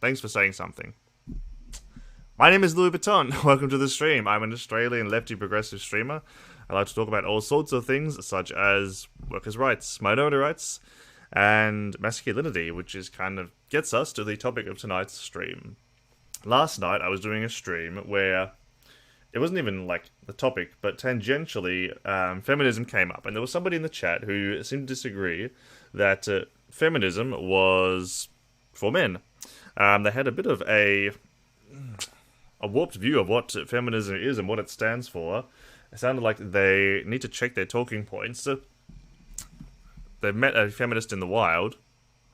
Thanks for saying something. My name is Louis Vuitton. Welcome to the stream. I'm an Australian lefty progressive streamer. I like to talk about all sorts of things, such as workers' rights, minority rights, and masculinity, which is kind of gets us to the topic of tonight's stream. Last night, I was doing a stream where it wasn't even like the topic, but tangentially, feminism came up, and there was somebody in the chat who seemed to disagree that feminism was for men. They had a bit of a warped view of what feminism is and what it stands for. It sounded like they need to check their talking points. They've met a feminist in the wild,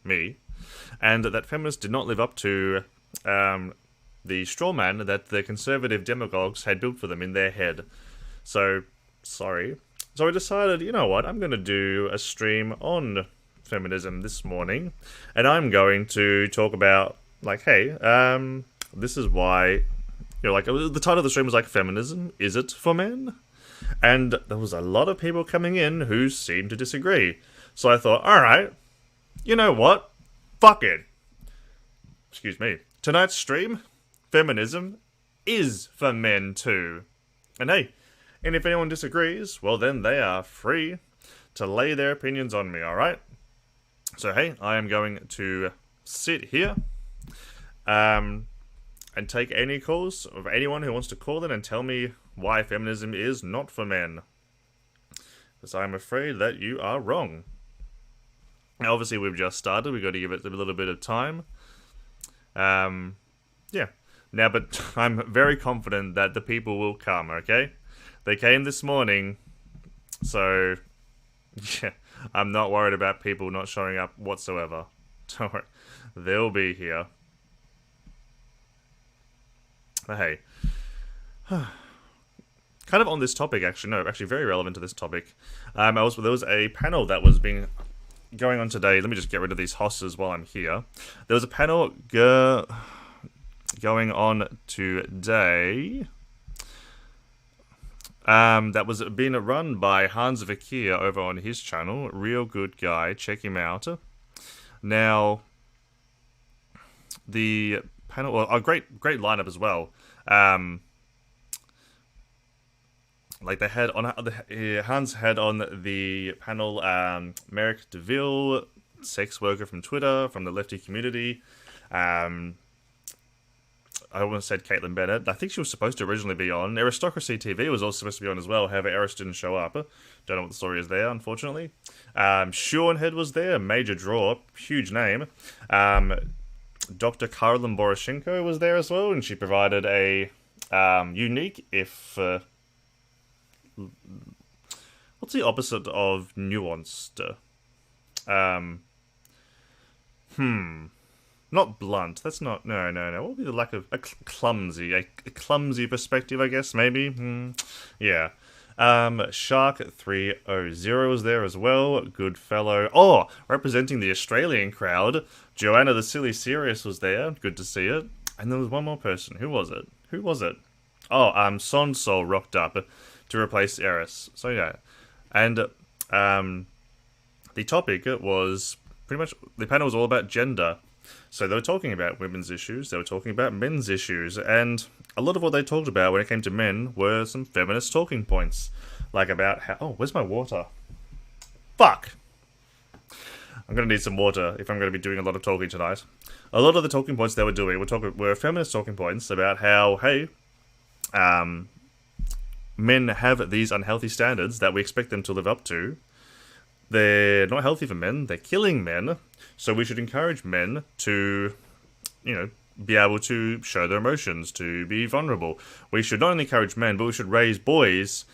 me, and that feminist did not live up to the straw man that the conservative demagogues had built for them in their head. So, sorry. So I decided, you know what, I'm going to do a stream on feminism this morning, and I'm going to talk about, like, hey, this is why, you know, like, the title of the stream was like, Feminism, is it for men? And there was a lot of people coming in who seemed to disagree. So I thought, alright, you know what? Fuck it. Excuse me. Tonight's stream, feminism, is for men too. And hey, and if anyone disagrees, well then they are free to lay their opinions on me, alright? So hey, I am going to sit here, and take any calls of anyone who wants to call in and tell me why feminism is not for men. Because I'm afraid that you are wrong. Now, obviously, we've just started. We've got to give it a little bit of time. Yeah. Now, but I'm very confident that the people will come, okay? They came this morning, so, yeah, I'm not worried about people not showing up whatsoever. Don't worry. They'll be here. But hey. Kind of on this topic, actually, no, actually very relevant to this topic. There was a panel that was going on today. Let me just get rid of these hosses while I'm here. There was a panel going on today that was being run by Hans Vakir over on his channel. Real good guy. Check him out. Now, the panel, well, a great lineup as well. Like they had on Hans had on the panel Merrick DeVille, sex worker from Twitter, from the lefty community. I almost said Caitlin Bennett. I think she was supposed to originally be on. Aristocracy TV was also supposed to be on as well. However, Eris didn't show up. Don't know what the story is there, unfortunately. Seanhead was there, major draw, huge name. Dr. Karolyn Boroshenko was there as well, and she provided a unique, if what's the opposite of nuanced? Not blunt. That's not. No. What would be the lack of a clumsy perspective? I guess maybe. Yeah. Shark 300 was there as well. Good fellow. Oh, representing the Australian crowd, Joanna the Silly Serious was there. Good to see it. And there was one more person. Who was it? Oh, Sonsol rocked up to replace Eris. So yeah. And the topic was pretty much, the panel was all about gender. So they were talking about women's issues, they were talking about men's issues, and a lot of what they talked about when it came to men were some feminist talking points. Like about how... Oh, where's my water? Fuck! I'm going to need some water if I'm going to be doing a lot of talking tonight. A lot of the talking points they were doing were feminist talking points about how, hey, men have these unhealthy standards that we expect them to live up to. They're not healthy for men, they're killing men, so we should encourage men to, you know, be able to show their emotions, to be vulnerable. We should not only encourage men, but we should raise boys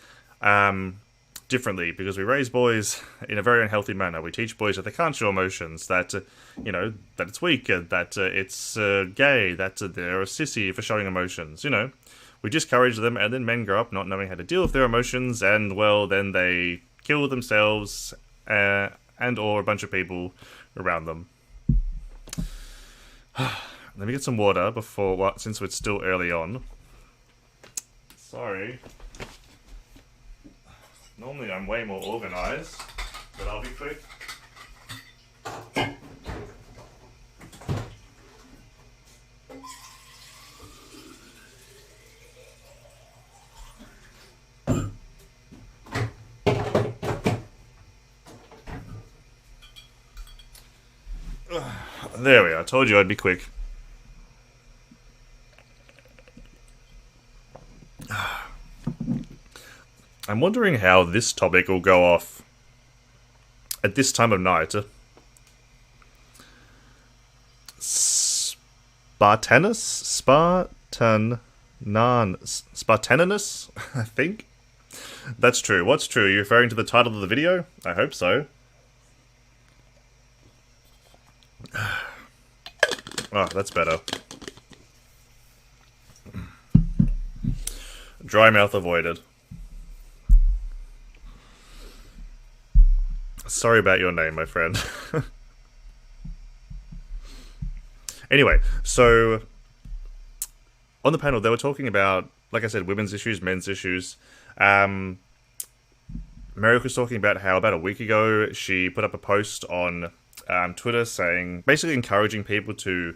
differently, because we raise boys in a very unhealthy manner. We teach boys that they can't show emotions, that, you know, that it's weak, that it's gay, that they're a sissy for showing emotions, you know. We discourage them, and then men grow up not knowing how to deal with their emotions, and, well, then they kill themselves and or a bunch of people around them. Let me get some water before, since it's still early on. Sorry. Normally I'm way more organised, but I'll be quick. There we are. I told you I'd be quick. I'm wondering how this topic will go off at this time of night. Spartaninus? I think? That's true. What's true? Are you referring to the title of the video? I hope so. Oh, that's better. Dry mouth avoided. Sorry about your name, my friend. Anyway, so on the panel, they were talking about, like I said, women's issues, men's issues. Merrick was talking about how about a week ago she put up a post on Twitter saying, basically encouraging people to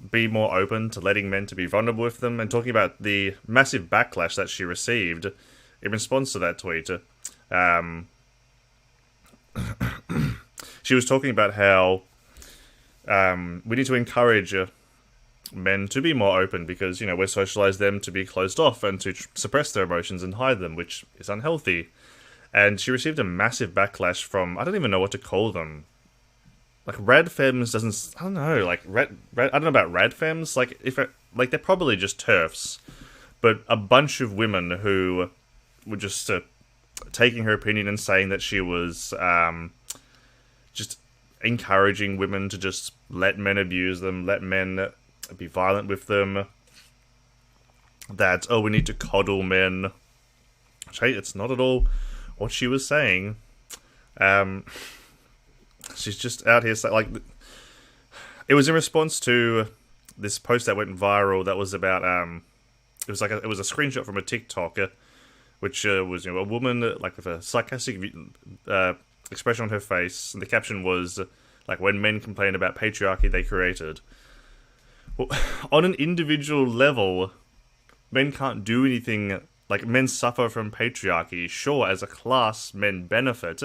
be more open to letting men to be vulnerable with them, and talking about the massive backlash that she received in response to that tweet. She was talking about how we need to encourage men to be more open because, you know, we're socialized them to be closed off and to suppress their emotions and hide them, which is unhealthy. And she received a massive backlash from, I don't even know what to call them. Like, radfems doesn't, I don't know, like, I don't know about radfems, like, they're probably just TERFs, but a bunch of women who were just taking her opinion and saying that she was just encouraging women to just let men abuse them, let men be violent with them, that, oh, we need to coddle men. Hey, it's not at all what she was saying. She's just out here saying, like, it was in response to this post that went viral that was about, it was a screenshot from a TikTok, which was, you know, a woman, like, with a sarcastic expression on her face, and the caption was, like, when men complain about patriarchy they created. Well, on an individual level, men can't do anything, like, men suffer from patriarchy. Sure, as a class, men benefit,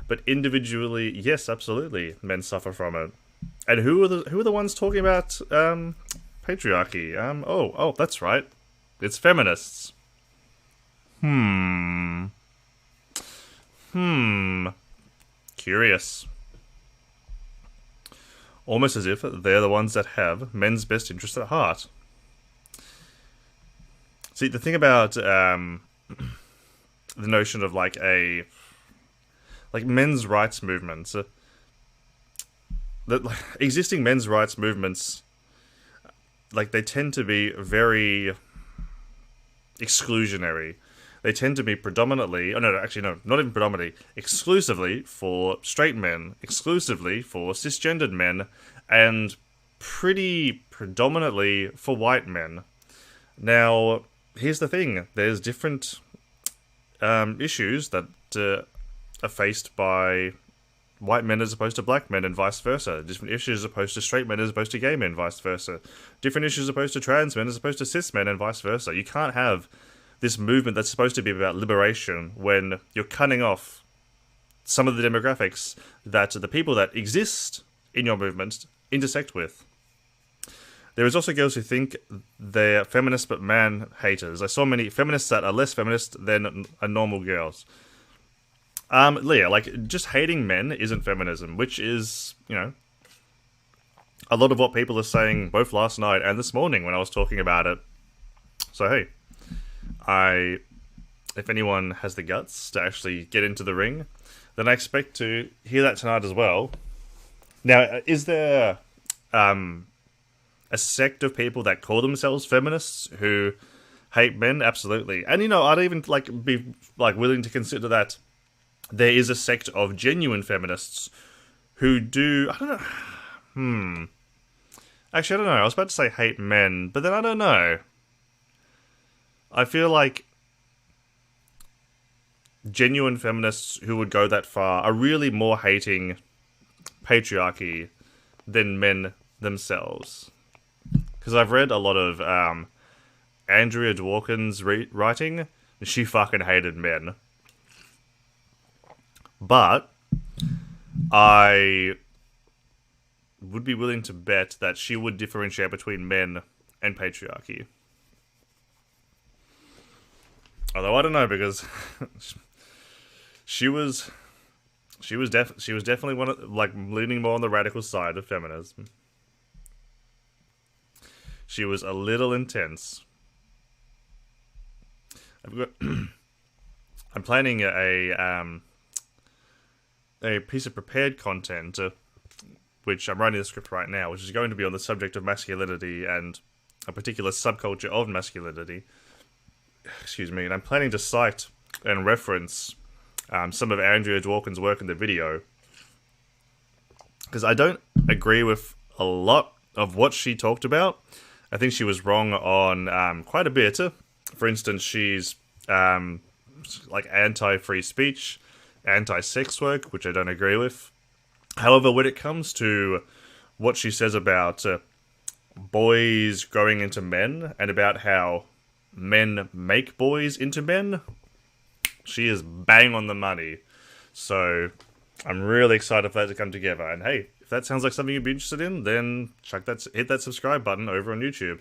but individually, yes, absolutely, men suffer from it. And who are the ones talking about patriarchy? Oh, that's right, it's feminists. Curious. Almost as if they're the ones that have men's best interest at heart. See, the thing about the notion of like men's rights movements, that existing men's rights movements, like, they tend to be very exclusionary. They tend to be predominantly, not even predominantly, exclusively for straight men, exclusively for cisgendered men, and pretty predominantly for white men. Now, here's the thing. There's different issues that are faced by white men as opposed to black men, and vice versa. Different issues as opposed to straight men as opposed to gay men, vice versa. Different issues as opposed to trans men as opposed to cis men, and vice versa. You can't have this movement that's supposed to be about liberation when you're cutting off some of the demographics that the people that exist in your movement intersect with. There is also girls who think they're feminist but man haters. I saw many feminists that are less feminist than normal girls. Leah, like, just hating men isn't feminism, which is, you know, a lot of what people are saying both last night and this morning when I was talking about it. So, hey, if anyone has the guts to actually get into the ring, then I expect to hear that tonight as well. Now, is there a sect of people that call themselves feminists who hate men? Absolutely. And, you know, I'd even be willing to consider that there is a sect of genuine feminists who do, I don't know. Actually, I don't know. I was about to say hate men, but then I don't know. I feel like genuine feminists who would go that far are really more hating patriarchy than men themselves. Because I've read a lot of Andrea Dworkin's writing, and she fucking hated men. But I would be willing to bet that she would differentiate between men and patriarchy. Although I don't know, because she was definitely one of, like, leaning more on the radical side of feminism. She was a little intense. I'm planning a piece of prepared content, which I'm writing the script right now, which is going to be on the subject of masculinity and a particular subculture of masculinity. Excuse me. And I'm planning to cite and reference some of Andrea Dworkin's work in the video, because I don't agree with a lot of what she talked about. I think she was wrong on quite a bit. For instance, she's like anti-free speech, anti-sex work, which I don't agree with. However, when it comes to what she says about boys growing into men and about how men make boys into men, she is bang on the money. So I'm really excited for that to come together. And hey, if that sounds like something you'd be interested in, then hit that subscribe button over on YouTube.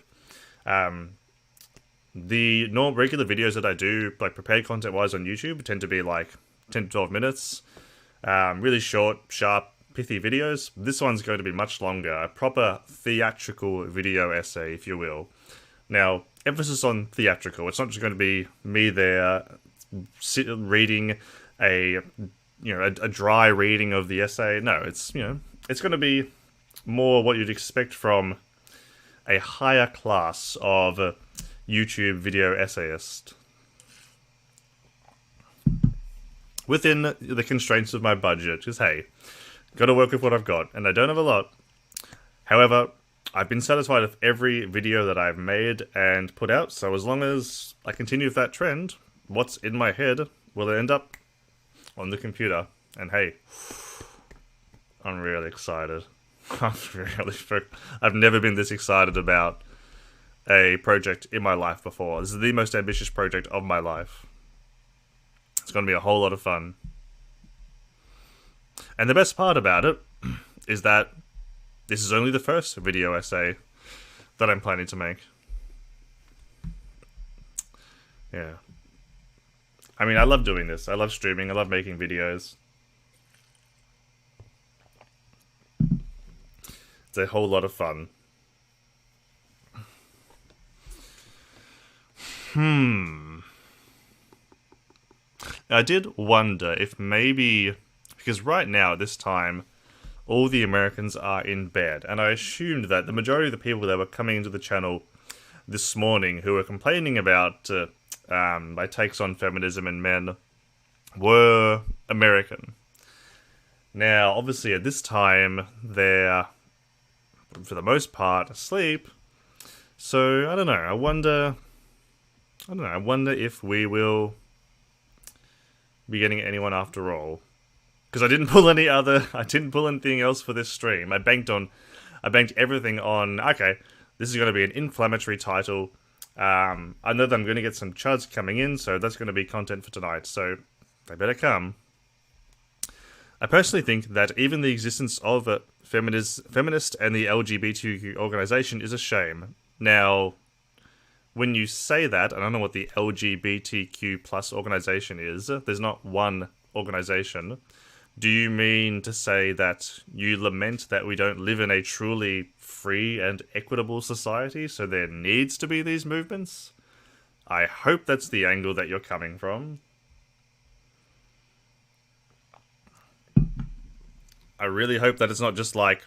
The regular videos that I do, like prepared content-wise on YouTube, tend to be like 10 to 12 minutes. Really short, sharp, pithy videos. This one's going to be much longer. A proper theatrical video essay, if you will. Now, emphasis on theatrical. It's not just going to be me there reading a dry reading of the essay. No, it's going to be more what you'd expect from a higher class of YouTube video essayist, within the constraints of my budget. Because hey, got to work with what I've got, and I don't have a lot. However, I've been satisfied with every video that I've made and put out, so as long as I continue with that trend, what's in my head will end up on the computer. And hey, I'm really excited. I've never been this excited about a project in my life before. This is the most ambitious project of my life. It's going to be a whole lot of fun. And the best part about it is that this is only the first video essay that I'm planning to make. Yeah. I mean, I love doing this. I love streaming. I love making videos. It's a whole lot of fun. I did wonder if maybe, because right now at this time, all the Americans are in bed, and I assumed that the majority of the people that were coming into the channel this morning who were complaining about my takes on feminism and men were American. Now, obviously at this time, they're, for the most part, asleep, so I don't know, I wonder if we will be getting anyone after all. Because I didn't pull anything else for this stream. I banked everything on, okay, this is going to be an inflammatory title. I know that I'm going to get some chuds coming in, so that's going to be content for tonight, so they better come. I personally think that even the existence of a feminist and the LGBTQ organization is a shame. Now, when you say that, I don't know what the LGBTQ plus organization is. There's not one organization. Do you mean to say that you lament that we don't live in a truly free and equitable society, so there needs to be these movements? I hope that's the angle that you're coming from. I really hope that it's not just like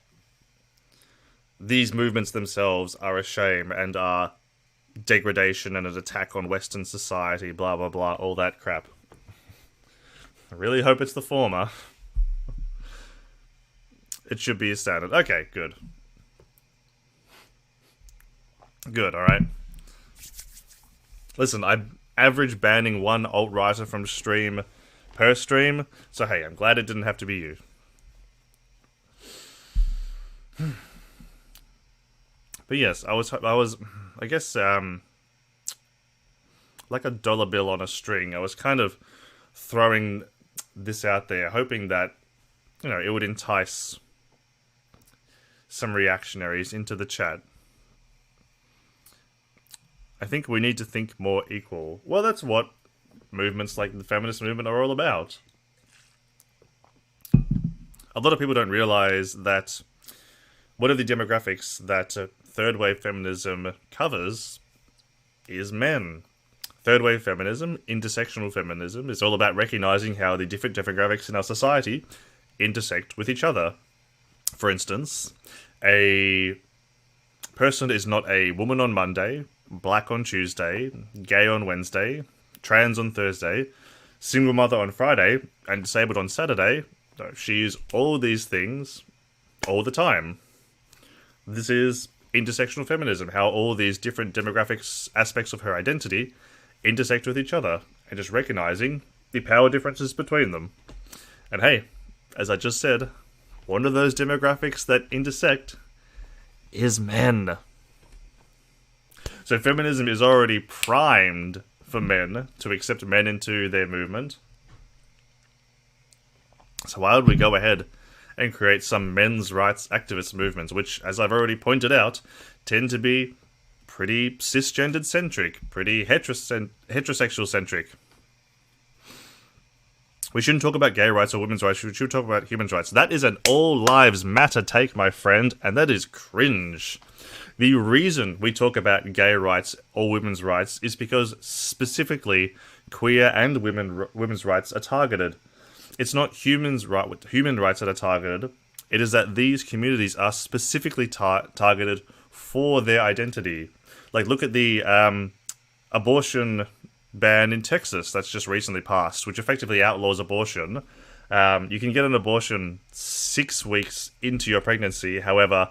these movements themselves are a shame and are degradation and an attack on Western society, blah blah blah, all that crap. I really hope it's the former. It should be a standard. Okay, good. Good, alright. Listen, I average banning one alt-writer from stream per stream, so hey, I'm glad it didn't have to be you. But yes, I guess, like a dollar bill on a string. I was kind of throwing this out there, hoping that, it would entice some reactionaries into the chat. I think we need to think more equal. Well, that's what movements like the feminist movement are all about. A lot of people don't realize that one of the demographics that third wave feminism covers is men. Third wave feminism, intersectional feminism, is all about recognizing how the different demographics in our society intersect with each other. For instance, a person is not a woman on Monday, black on Tuesday, gay on Wednesday, trans on Thursday, single mother on Friday, and disabled on Saturday. No, she is all these things all the time. This is intersectional feminism, how all these different demographics aspects of her identity intersect with each other, and just recognizing the power differences between them. And hey, as I just said, one of those demographics that intersect is men. So feminism is already primed for men to accept men into their movement. So why would we go ahead and create some men's rights activist movements, which, as I've already pointed out, tend to be pretty cisgendered centric, pretty heterosexual centric. We shouldn't talk about gay rights or women's rights, we should talk about human rights. That is an all lives matter take, my friend, and that is cringe. The reason we talk about gay rights or women's rights is because specifically queer and women's rights are targeted. It's not human rights that are targeted. It is that these communities are specifically targeted for their identity. Like, look at the abortion ban in Texas that's just recently passed, which effectively outlaws abortion. You can get an abortion 6 weeks into your pregnancy. However,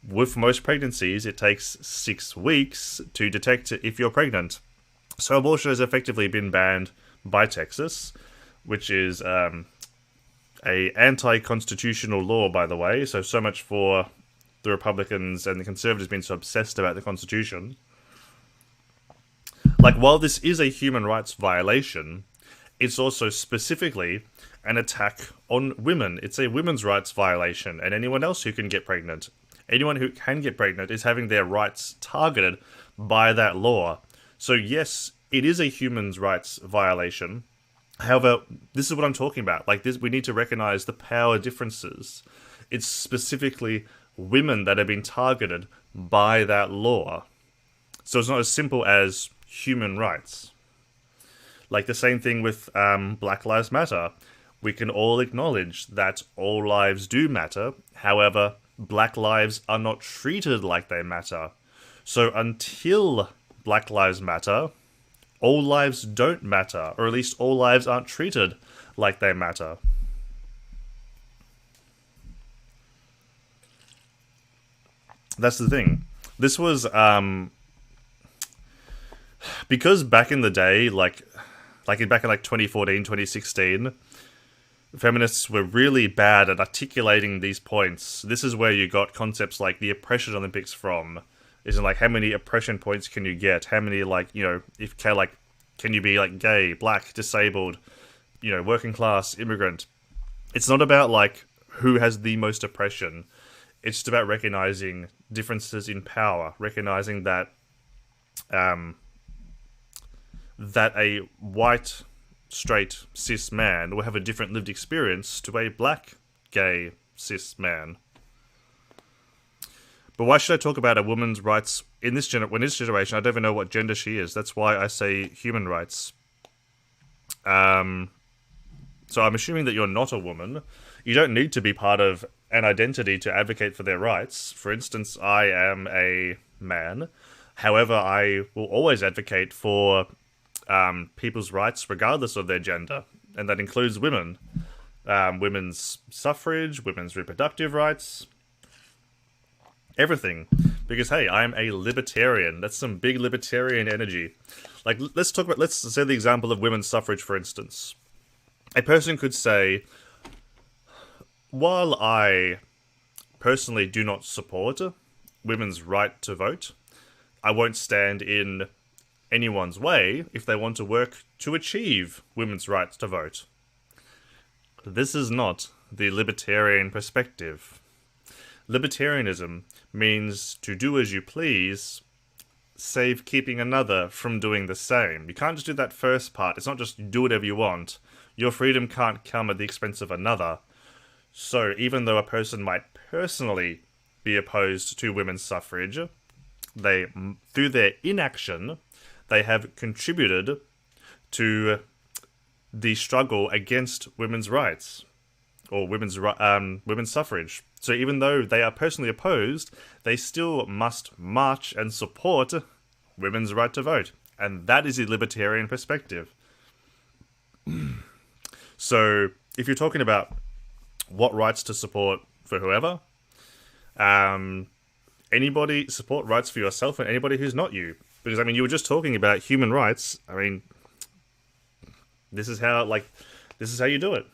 with most pregnancies, it takes 6 weeks to detect if you're pregnant. So abortion has effectively been banned by Texas, which is a anti-constitutional law, by the way. So much for the Republicans and the Conservatives being so obsessed about the Constitution. Like, while this is a human rights violation, it's also specifically an attack on women. It's a women's rights violation, and anyone else who can get pregnant. Anyone who can get pregnant is having their rights targeted by that law. So yes, it is a human rights violation. However, this is what I'm talking about. Like this, we need to recognize the power differences. It's specifically women that have been targeted by that law. So it's not as simple as human rights. Like the same thing with Black Lives Matter. We can all acknowledge that all lives do matter. However, Black lives are not treated like they matter. So until Black Lives Matter, all lives don't matter, or at least all lives aren't treated like they matter. That's the thing. This was, because back in the day, back in 2014, 2016, feminists were really bad at articulating these points. This is where you got concepts like the oppression Olympics from. Isn't like, how many oppression points can you get? How many, can you be like gay, black, disabled, working class, immigrant? It's not about like who has the most oppression. It's just about recognizing differences in power, recognizing that that a white, straight, cis man will have a different lived experience to a black, gay, cis man. But why should I talk about a woman's rights in this generation? I don't even know what gender she is. That's why I say human rights. So I'm assuming that you're not a woman. You don't need to be part of an identity to advocate for their rights. For instance, I am a man. However, I will always advocate for people's rights regardless of their gender. And that includes women. Women's suffrage, women's reproductive rights, everything. Because, hey, I'm a libertarian. That's some big libertarian energy. Like, let's say the example of women's suffrage, for instance. A person could say, while I personally do not support women's right to vote, I won't stand in anyone's way if they want to work to achieve women's rights to vote. This is not the libertarian perspective. Libertarianism means to do as you please, save keeping another from doing the same. You can't just do that first part. It's not just do whatever you want. Your freedom can't come at the expense of another. So even though a person might personally be opposed to women's suffrage, they, through their inaction, they have contributed to the struggle against women's rights, or women's suffrage. So even though they are personally opposed, they still must march and support women's right to vote. And that is a libertarian perspective. So if you're talking about what rights to support for whoever, anybody support rights for yourself and anybody who's not you. Because, I mean, you were just talking about human rights. I mean, this is how you do it.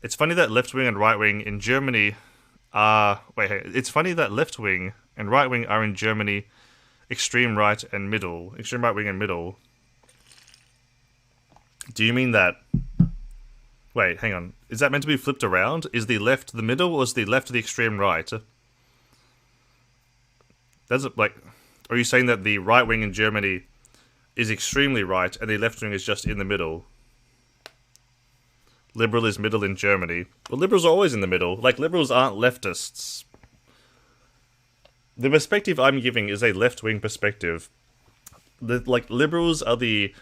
It's funny that left-wing and right-wing in Germany are... It's funny that left-wing and right-wing are in Germany extreme right and middle. Extreme right-wing and middle. Do you mean that... Wait, hang on. Is that meant to be flipped around? Is the left the middle, or is the left the extreme right? That's like... Are you saying that the right-wing in Germany is extremely right and the left-wing is just in the middle? Liberal is middle in Germany. Well, liberals are always in the middle. Like, liberals aren't leftists. The perspective I'm giving is a left-wing perspective. Liberals are the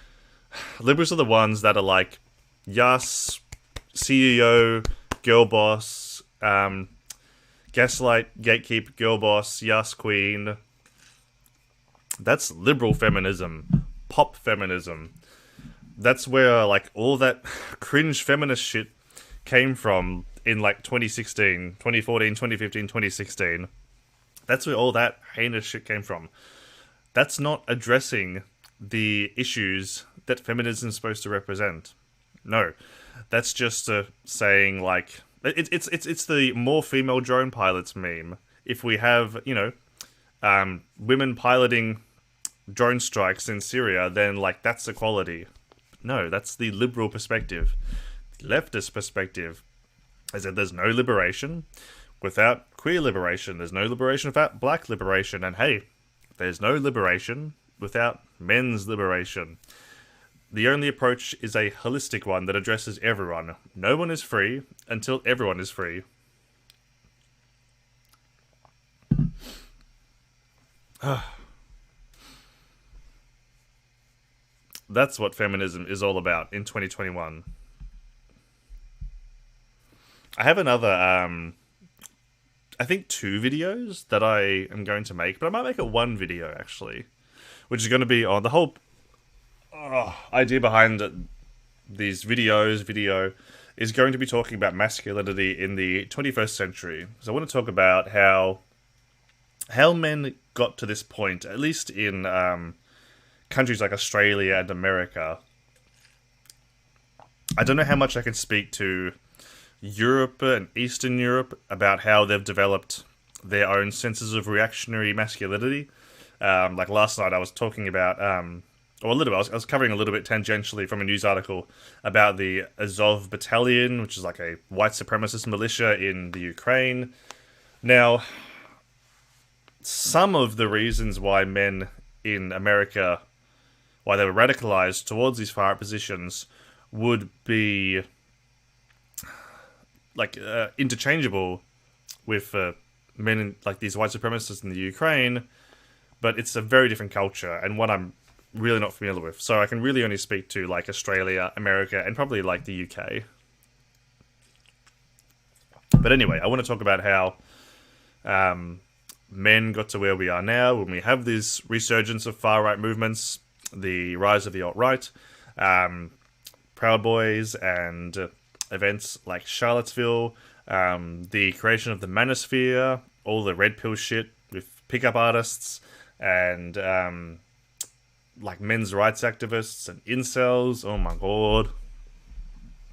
ones that are like, yes, CEO, girl boss, gaslight, gatekeep, girl boss, yes, queen. That's liberal feminism. Pop feminism. That's where, like, all that cringe feminist shit came from in, like, 2016, 2014, 2015, 2016. That's where all that heinous shit came from. That's not addressing the issues that feminism is supposed to represent. No. That's just saying, like... It's the more female drone pilots meme. If we have, women piloting drone strikes in Syria, then, like, that's equality. No, that's the liberal perspective. The leftist perspective is that there's no liberation without queer liberation. There's no liberation without black liberation. And hey, there's no liberation without men's liberation. The only approach is a holistic one that addresses everyone. No one is free until everyone is free. That's what feminism is all about in 2021. I have another, I think 2 videos that I am going to make, but I might make it 1 video, actually, which is going to be on the whole idea behind these video is going to be talking about masculinity in the 21st century. So I want to talk about how men got to this point, at least in countries like Australia and America. I don't know how much I can speak to Europe and Eastern Europe about how they've developed their own senses of reactionary masculinity. Like last night I was talking about, I was covering a little bit tangentially from a news article about the Azov Battalion, which is like a white supremacist militia in the Ukraine. Now, some of the reasons why men in America, why they were radicalized towards these far-right positions, would be like interchangeable with men in, like these white supremacists in the Ukraine, but it's a very different culture and one I'm really not familiar with. So I can really only speak to like Australia, America, and probably like the UK. But anyway, I want to talk about how men got to where we are now, when we have this resurgence of far-right movements, the rise of the alt-right, Proud Boys, and events like Charlottesville, the creation of the manosphere, all the red pill shit with pickup artists, and like men's rights activists and incels. Oh my god.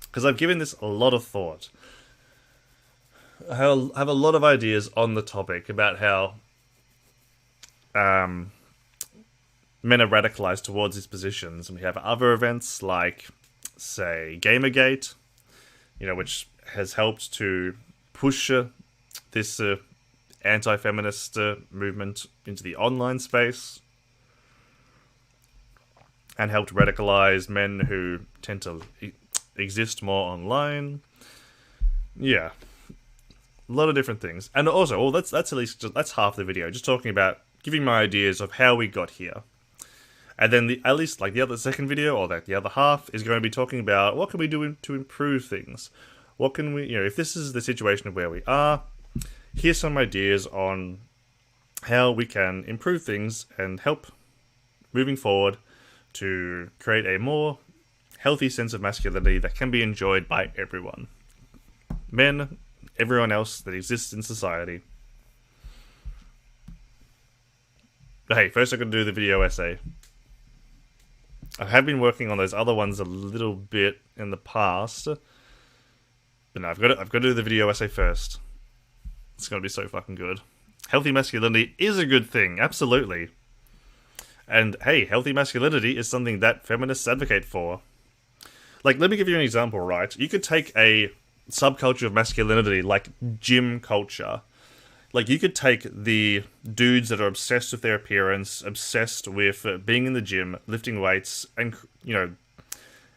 Because I've given this a lot of thought. I have a lot of ideas on the topic about how men are radicalized towards these positions. And we have other events like, say, Gamergate, which has helped to push this anti-feminist movement into the online space and helped radicalize men who tend to exist more online. Yeah, a lot of different things. And also, well, that's at least that's half the video, just talking about giving my ideas of how we got here. And then at least like the other second video, or the other half, is going to be talking about what can we do to improve things. What can we, if this is the situation of where we are, here's some ideas on how we can improve things and help moving forward to create a more healthy sense of masculinity that can be enjoyed by everyone. Men, everyone else that exists in society. But hey, first I'm going to do the video essay. I have been working on those other ones a little bit in the past. But no, I've got to do the video essay first. It's going to be so fucking good. Healthy masculinity is a good thing, absolutely. And hey, healthy masculinity is something that feminists advocate for. Like, let me give you an example, right? You could take a subculture of masculinity, like gym culture. Like, you could take the dudes that are obsessed with their appearance, obsessed with being in the gym, lifting weights, and,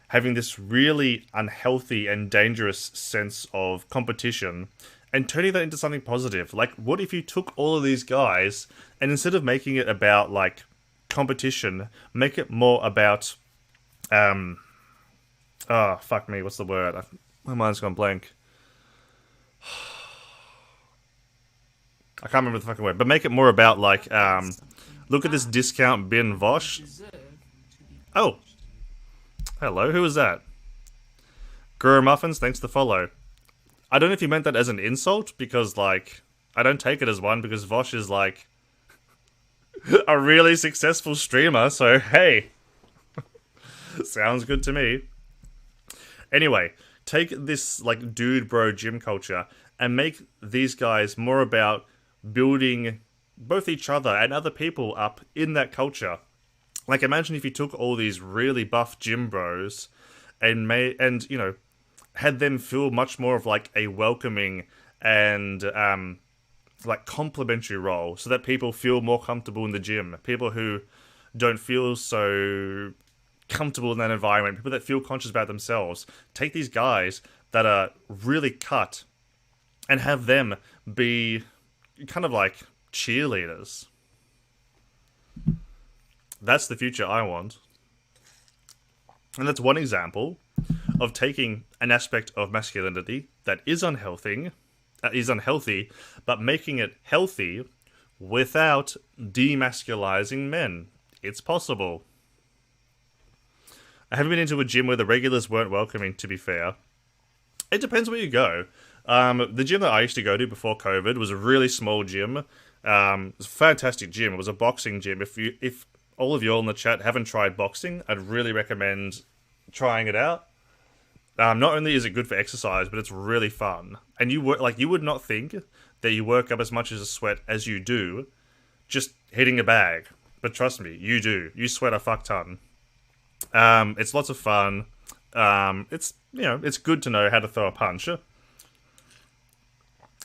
having this really unhealthy and dangerous sense of competition, and turning that into something positive. Like, what if you took all of these guys, and instead of making it about, like, competition, make it more about, oh, fuck me, what's the word? My mind's gone blank. I can't remember the fucking word, but make it more about, like, look at this discount bin Vosh. Oh. Hello, who was that? Guru Muffins, thanks for the follow. I don't know if you meant that as an insult, because, like, I don't take it as one, because Vosh is, like, a really successful streamer, so hey. Sounds good to me. Anyway, take this, like, dude bro gym culture, and make these guys more about building both each other and other people up in that culture. Like, imagine if you took all these really buff gym bros and had them feel much more of like a welcoming and like complimentary role, so that people feel more comfortable in the gym. People who don't feel so comfortable in that environment, people that feel conscious about themselves. Take these guys that are really cut and have them be kind of like cheerleaders. That's the future I want. And that's one example of taking an aspect of masculinity that is unhealthy, but making it healthy without demasculizing men. It's possible. I haven't been into a gym where the regulars weren't welcoming, to be fair. It depends where you go. The gym that I used to go to before COVID was a really small gym. It was a fantastic gym. It was a boxing gym. If all of you all in the chat haven't tried boxing, I'd really recommend trying it out. Not only is it good for exercise, but it's really fun. And you would not think that you work up as much as a sweat as you do just hitting a bag. But trust me, you do. You sweat a fuck ton. It's lots of fun. It's good to know how to throw a punch.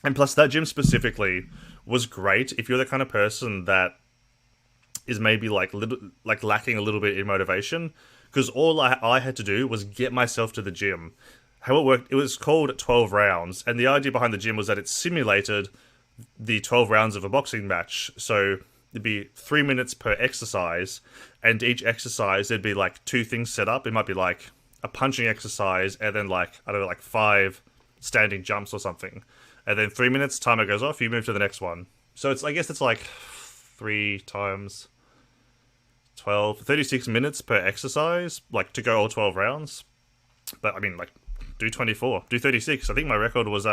And plus, that gym specifically was great if you're the kind of person that is maybe lacking a little bit in motivation. Because all I had to do was get myself to the gym. How it worked, it was called 12 rounds, and the idea behind the gym was that it simulated the 12 rounds of a boxing match. So it'd be 3 minutes per exercise, and each exercise there'd be like 2 things set up. It might be like a punching exercise, and then like 5 standing jumps or something. And then 3 minutes, timer goes off, you move to the next one. So I guess it's like 3 times 12, 36 minutes per exercise, like to go all 12 rounds. But I mean, like, do 24, do 36. I think my record was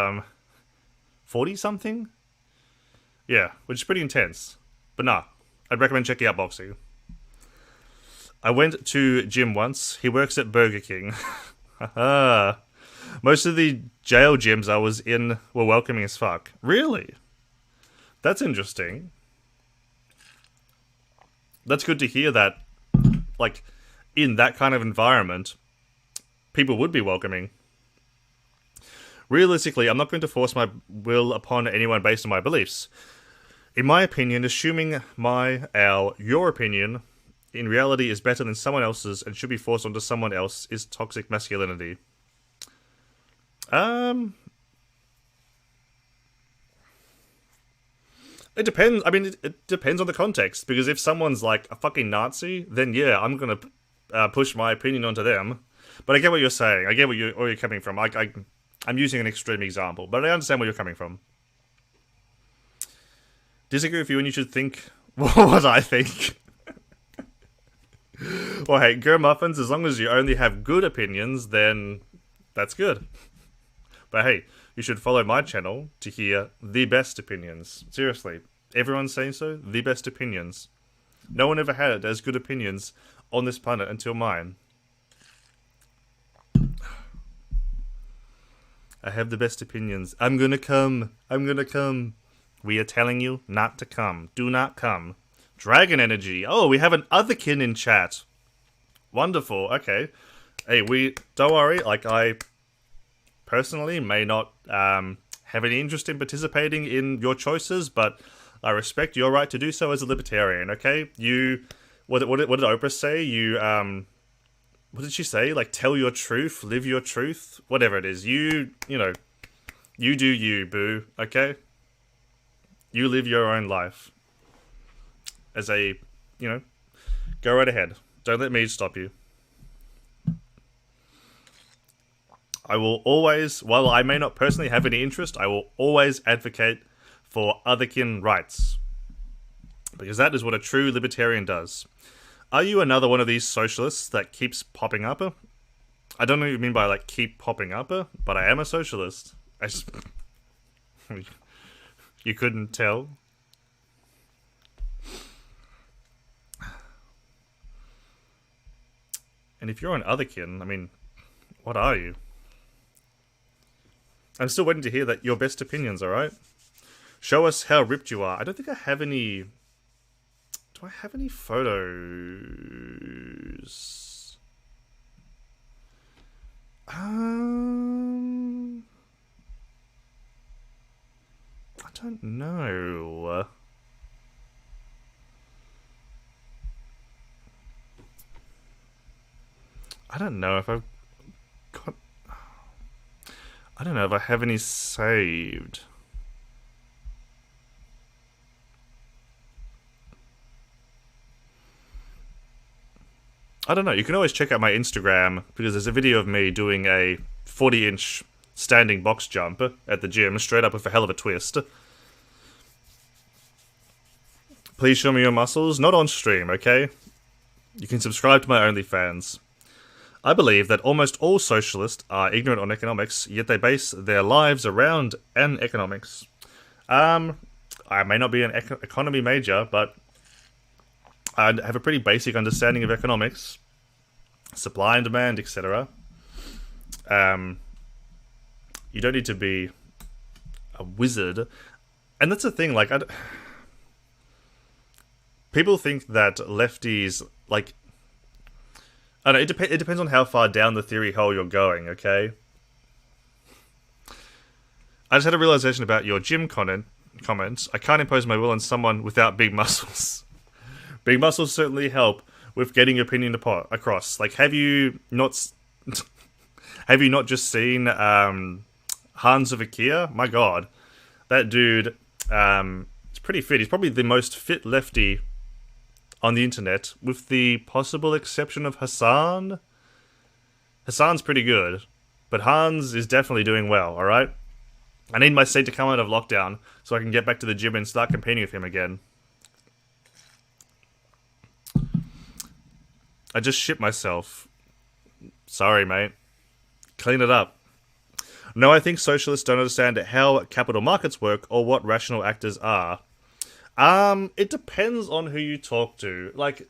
40 something. Yeah, which is pretty intense. But nah, I'd recommend checking out boxing. I went to gym once. He works at Burger King. Most of the jail gyms I was in were welcoming as fuck. Really? That's interesting. That's good to hear that, like, in that kind of environment, people would be welcoming. Realistically, I'm not going to force my will upon anyone based on my beliefs. In my opinion, assuming your opinion in reality is better than someone else's and should be forced onto someone else is toxic masculinity. It depends. I mean, it depends on the context. Because if someone's like a fucking Nazi, then yeah, I'm gonna push my opinion onto them. But I get what you're saying. I get where you're coming from. I'm using an extreme example, but I understand where you're coming from. Disagree with you, and you should think what I think. Well, hey, Ger Muffins, as long as you only have good opinions, then that's good. But hey, you should follow my channel to hear the best opinions. Seriously, everyone's saying so. The best opinions. No one ever had as good opinions on this planet until mine. I have the best opinions. I'm gonna come. I'm gonna come. We are telling you not to come. Do not come. Dragon energy. Oh, we have an otherkin in chat. Wonderful. Okay. Hey, don't worry. Like, I personally may not have any interest in participating in your choices, but I respect your right to do so as a libertarian. Okay. What did Oprah say? What did she say? Like, tell your truth, live your truth, whatever it is. You do you, boo. Okay. You live your own life. As go right ahead. Don't let me stop you. I will always, while I may not personally have any interest, I will always advocate for otherkin rights. Because that is what a true libertarian does. Are you another one of these socialists that keeps popping up? I don't know what you mean by, like, keep popping up, but I am a socialist. You couldn't tell? And if you're an otherkin, I mean, what are you? I'm still waiting to hear that your best opinions, alright? Show us how ripped you are. I don't think I have any... Do I have any photos? I don't know. I don't know if I've got... I don't know if I have any saved. I don't know. You can always check out my Instagram, because there's a video of me doing a 40-inch standing box jump at the gym, straight up with a hell of a twist. Please show me your muscles. Not on stream, okay? You can subscribe to my OnlyFans. I believe that almost all socialists are ignorant on economics, yet they base their lives around economics. I may not be an economy major, but I have a pretty basic understanding of economics, supply and demand, etc. You don't need to be a wizard, and that's the thing. Like, people think that lefties, like, I don't know, it depends on how far down the theory hole you're going. Okay. I just had a realization about your gym comments. I can't impose my will on someone without big muscles. Big muscles certainly help with getting your opinion across. Like, have you not just seen Hans of Ikea? My god. That dude is pretty fit. He's probably the most fit lefty on the internet, with the possible exception of Hassan. Hassan's pretty good, but Hans is definitely doing well, alright? I need my state to come out of lockdown so I can get back to the gym and start competing with him again. I just shit myself. Sorry, mate. Clean it up. No, I think socialists don't understand how capital markets work or what rational actors are. It depends on who you talk to. Like,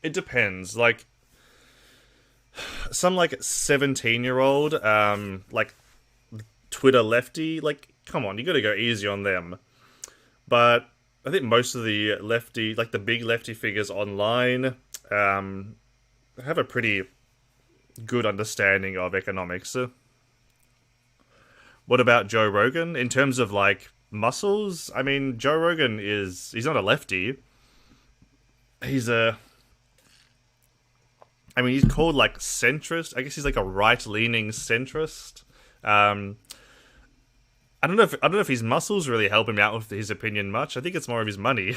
it depends. Like, some, like, 17-year-old, like, Twitter lefty, like, come on, you gotta go easy on them. But I think most of the lefty, like, the big lefty figures online, have a pretty good understanding of economics. What about Joe Rogan? In terms of, like, muscles? I mean, Joe Rogan he's not a lefty. He's a... I mean, he's called, like, centrist. I guess he's, like, a right-leaning centrist. I don't know if his muscles really help him out with his opinion much. I think it's more of his money.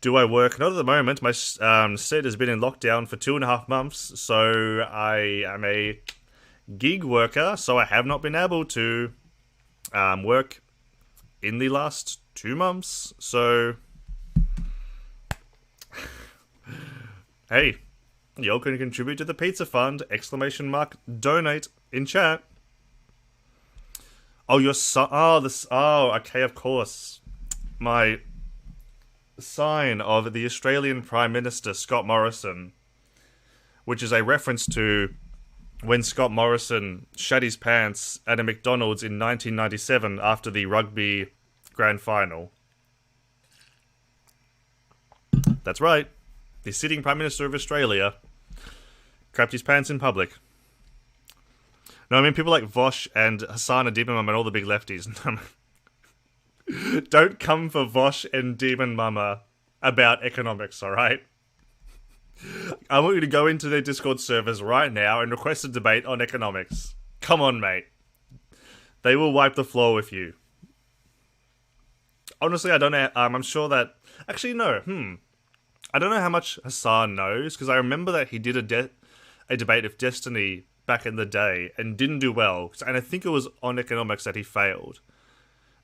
Do I work? Not at the moment. My set has been in lockdown for 2.5 months, so I am a gig worker, so I have not been able to work in the last 2 months. So, hey, y'all can contribute to the pizza fund! ! Donate in chat. Oh, your son. Oh, this. Oh, okay, of course. My sign of the Australian Prime Minister Scott Morrison, which is a reference to when Scott Morrison shat his pants at a McDonald's in 1997 after the rugby grand final. That's right. The sitting Prime Minister of Australia crapped his pants in public. No, I mean people like Vosh and Hassan and Demon Mama and all the big lefties. Don't come for Vosh and Demon Mama about economics, alright? I want you to go into their Discord servers right now and request a debate on economics. Come on, mate. They will wipe the floor with you. Honestly, I don't know. I'm sure that... Actually, no. I don't know how much Hassan knows, because I remember that he did a debate of Destiny back in the day and didn't do well. And I think it was on economics that he failed.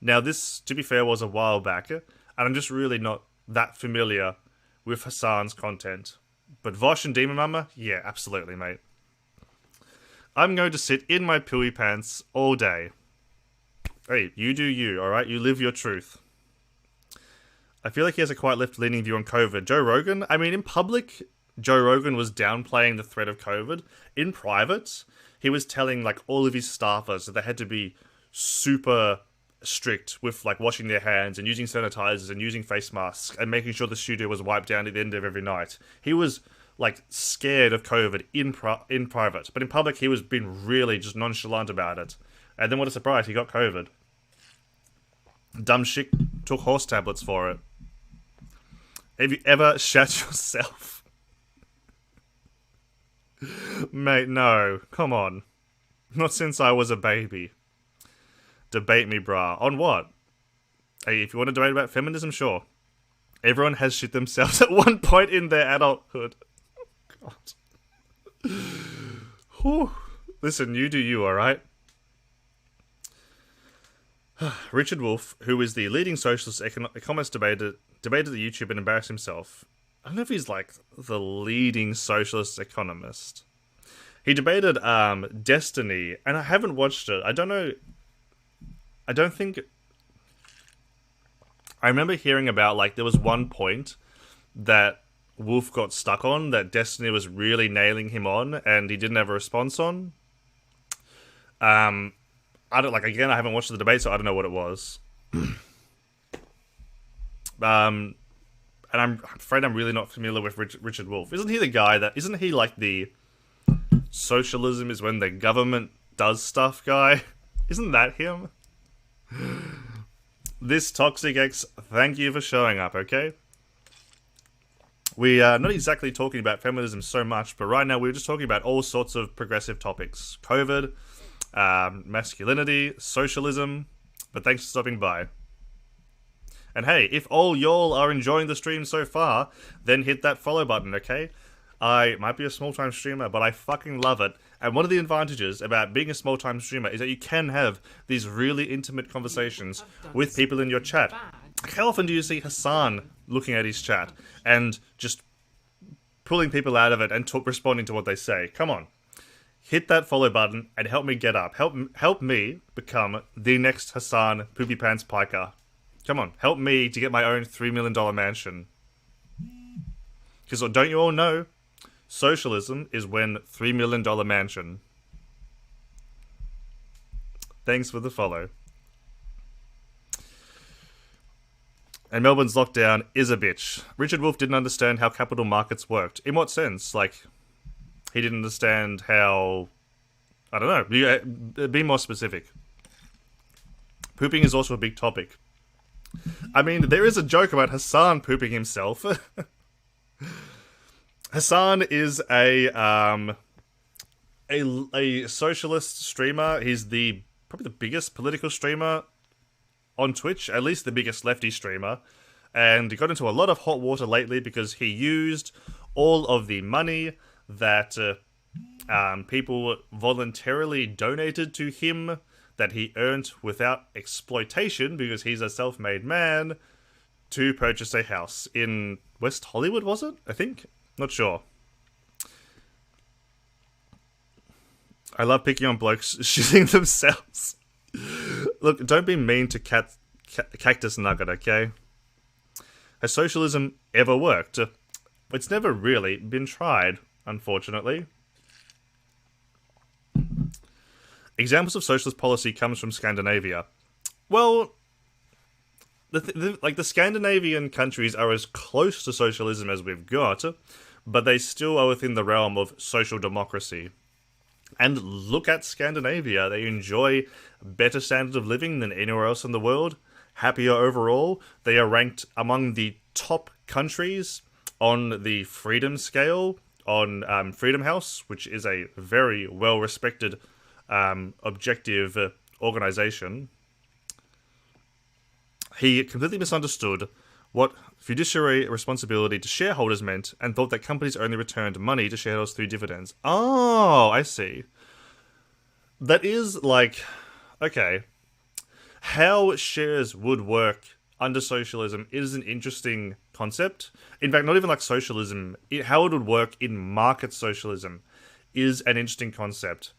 Now, this, to be fair, was a while back, and I'm just really not that familiar with Hassan's content. But Vosh and Demon Mama? Yeah, absolutely, mate. I'm going to sit in my pooey pants all day. Hey, you do you, alright? You live your truth. I feel like he has a quite left-leaning view on COVID. Joe Rogan? I mean, in public, Joe Rogan was downplaying the threat of COVID. In private, he was telling, like, all of his staffers that they had to be super strict with, like, washing their hands and using sanitizers and using face masks and making sure the studio was wiped down at the end of every night. He was, like, scared of COVID in private. But in public, he was being really just nonchalant about it. And then what a surprise, he got COVID. Dumb shit took horse tablets for it. Have you ever shat yourself? Mate, no. Come on. Not since I was a baby. Debate me, brah. On what? Hey, if you want to debate about feminism, sure. Everyone has shit themselves at one point in their adulthood. God. Whew. Listen, you do you, alright? Richard Wolff, who is the leading socialist economist, debated the YouTube and embarrassed himself. I don't know if he's like the leading socialist economist. He debated Destiny, and I haven't watched it. I don't know. I don't think... I remember hearing about, like, there was one point that Wolff got stuck on, that Destiny was really nailing him on, and he didn't have a response on. I don't, like, again, I haven't watched the debate, so I don't know what it was. And I'm afraid I'm really not familiar with Richard Wolff. Isn't he the guy that... Isn't he, like, the socialism is when the government does stuff guy? Isn't that him? This Toxic X, thank you for showing up, okay? We are not exactly talking about feminism so much, but right now we're just talking about all sorts of progressive topics. COVID, masculinity, socialism, but thanks for stopping by. And hey, if all y'all are enjoying the stream so far, then hit that follow button, okay? I might be a small-time streamer, but I fucking love it. And one of the advantages about being a small-time streamer is that you can have these really intimate conversations with people in your chat. How often do you see Hassan looking at his chat and just pulling people out of it and responding to what they say? Come on. Hit that follow button and help me get up. Help me become the next Hassan Poopy Pants Piker. Come on, help me to get my own $3 million mansion. Because don't you all know, socialism is when $3 million mansion. Thanks for the follow. And Melbourne's lockdown is a bitch. Richard Wolff didn't understand how capital markets worked. In what sense? Like, he didn't understand how... I don't know. Be more specific. Pooping is also a big topic. I mean, there is a joke about Hassan pooping himself. Hassan is a socialist streamer. He's probably the biggest political streamer on Twitch, at least the biggest lefty streamer. And he got into a lot of hot water lately because he used all of the money that people voluntarily donated to him that he earned without exploitation because he's a self-made man to purchase a house in West Hollywood, was it? I think? Not sure. I love picking on blokes shooting themselves. Look, don't be mean to Cactus Nugget, okay? Has socialism ever worked? It's never really been tried, unfortunately. Examples of socialist policy comes from Scandinavia. Well, the Scandinavian countries are as close to socialism as we've got, but they still are within the realm of social democracy. And look at Scandinavia. They enjoy better standard of living than anywhere else in the world. Happier overall. They are ranked among the top countries on the freedom scale on Freedom House, which is a very well-respected objective organization. He completely misunderstood what fiduciary responsibility to shareholders meant and thought that companies only returned money to shareholders through dividends. Oh, I see. That is like... Okay. How shares would work under socialism is an interesting concept. In fact, not even like socialism. How it would work in market socialism is an interesting concept.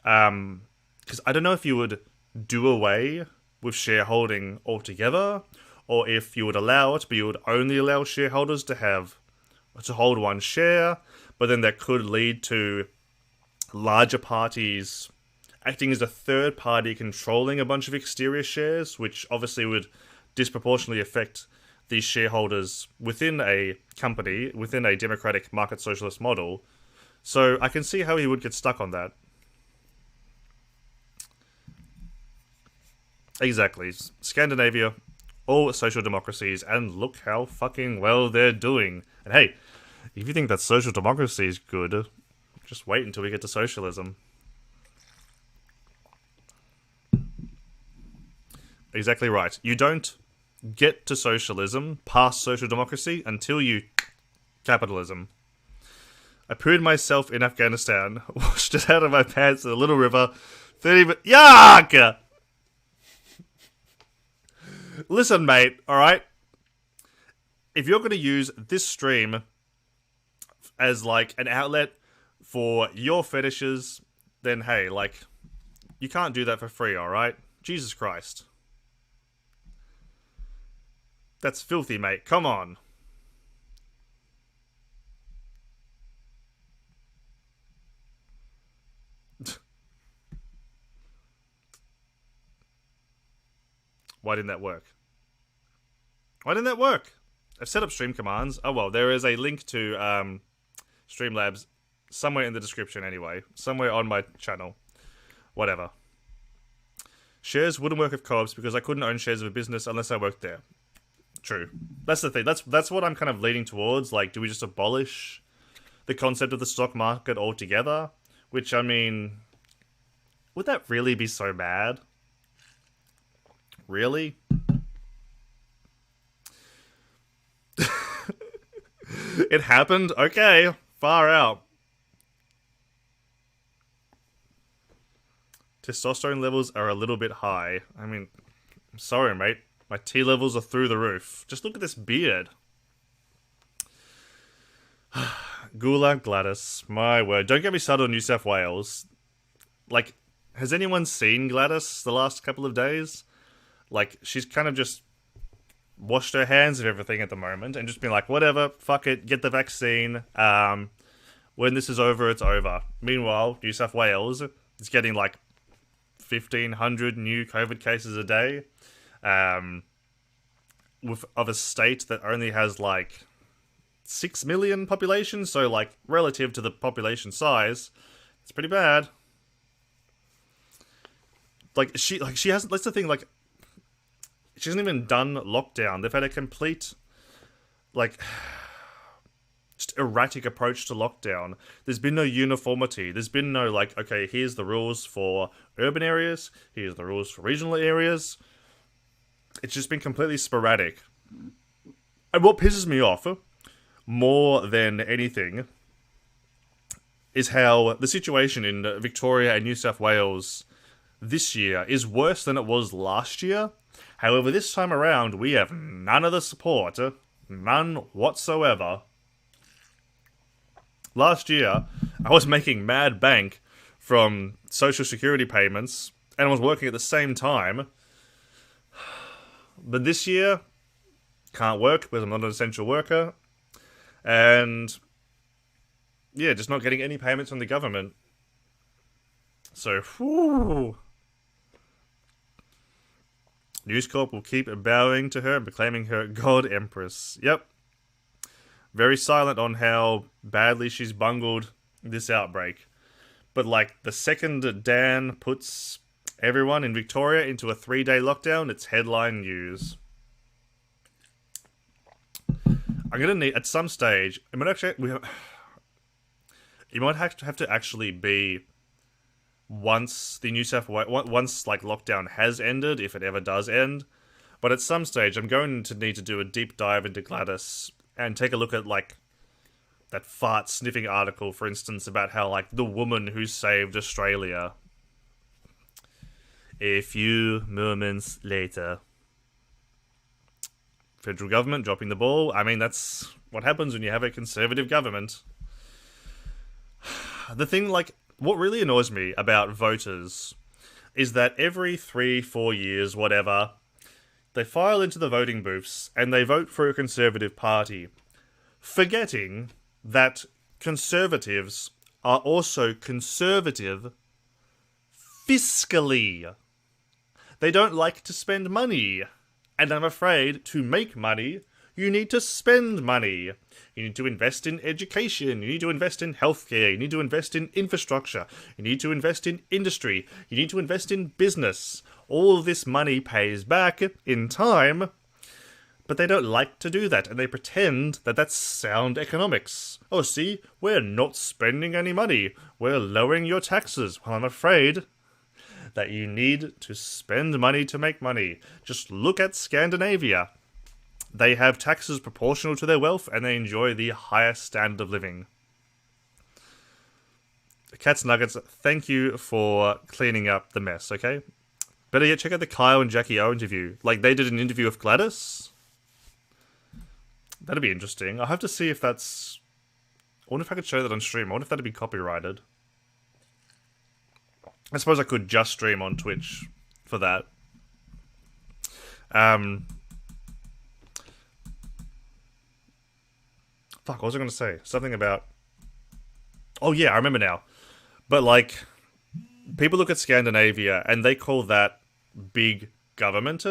Because I don't know if you would do away with shareholding altogether, or if you would allow it, but you would only allow shareholders to hold one share, but then that could lead to larger parties acting as a third party controlling a bunch of exterior shares, which obviously would disproportionately affect these shareholders within a company, within a democratic market socialist model. So I can see how he would get stuck on that. Exactly. Scandinavia, all social democracies, and look how fucking well they're doing. And hey, if you think that social democracy is good, just wait until we get to socialism. Exactly right. You don't get to socialism, past social democracy, until you... capitalism. I pooed myself in Afghanistan, washed it out of my pants in a little river, 30 minutes... Yuck! Listen, mate, alright? If you're going to use this stream as, like, an outlet for your fetishes, then, hey, like, you can't do that for free, alright? Jesus Christ. That's filthy, mate. Come on. Why didn't that work? Why didn't that work? I've set up stream commands. Oh well, there is a link to Streamlabs somewhere in the description anyway. Somewhere on my channel. Whatever. Shares wouldn't work with co-ops because I couldn't own shares of a business unless I worked there. True. That's the thing. That's what I'm kind of leaning towards. Like, do we just abolish the concept of the stock market altogether? Which, I mean... would that really be so bad? Really? It happened? Okay. Far out. Testosterone levels are a little bit high. I mean, I'm sorry, mate. My T levels are through the roof. Just look at this beard. Gulag Gladys. My word. Don't get me started on New South Wales. Like, has anyone seen Gladys the last couple of days? Like, she's kind of just washed her hands of everything at the moment and just been like, whatever, fuck it, get the vaccine. When this is over, it's over. Meanwhile, New South Wales is getting like 1,500 new COVID cases a day. of a state that only has like 6 million population, so like relative to the population size, it's pretty bad. She hasn't. That's the thing. Like, she hasn't even done lockdown. They've had a complete like just erratic approach to lockdown. There's been no uniformity. There's been no like, okay, here's the rules for urban areas. Here's the rules for regional areas. It's just been completely sporadic. And what pisses me off more than anything is how the situation in Victoria and New South Wales this year is worse than it was last year. However, this time around, we have none of the support. None whatsoever. Last year, I was making mad bank from social security payments, and I was working at the same time. But this year, can't work because I'm not an essential worker. And yeah, just not getting any payments from the government. So, whew. News Corp will keep bowing to her and proclaiming her God Empress. Yep. Very silent on how badly she's bungled this outbreak. But like, the second Dan puts everyone in Victoria into a 3-day lockdown, it's headline news. I'm gonna need, at some stage, it might actually, it might have to actually be once the New South Wales, once like lockdown has ended, if it ever does end. But at some stage, I'm going to need to do a deep dive into Gladys and take a look at like that fart sniffing article, for instance, about how like the woman who saved Australia. A few moments later. Federal government dropping the ball. I mean, that's what happens when you have a conservative government. The thing, like, what really annoys me about voters is that every 3-4 years, whatever, they file into the voting booths and they vote for a conservative party, forgetting that conservatives are also conservative fiscally. They don't like to spend money. And I'm afraid to make money, you need to spend money. You need to invest in education. You need to invest in healthcare. You need to invest in infrastructure. You need to invest in industry. You need to invest in business. All of this money pays back in time, but they don't like to do that, and they pretend that that's sound economics. Oh, see, we're not spending any money. We're lowering your taxes. Well, I'm afraid that you need to spend money to make money. Just look at Scandinavia. They have taxes proportional to their wealth, and they enjoy the highest standard of living. Cats Nuggets, thank you for cleaning up the mess, okay? Better yet, check out the Kyle and Jackie O interview. Like, they did an interview with Gladys. That'd be interesting. I'll have to see if that's... I wonder if I could show that on stream. I wonder if that'd be copyrighted. I suppose I could just stream on Twitch for that. Fuck, what was I going to say? Something about... Oh yeah, I remember now. But like, people look at Scandinavia and they call that big government.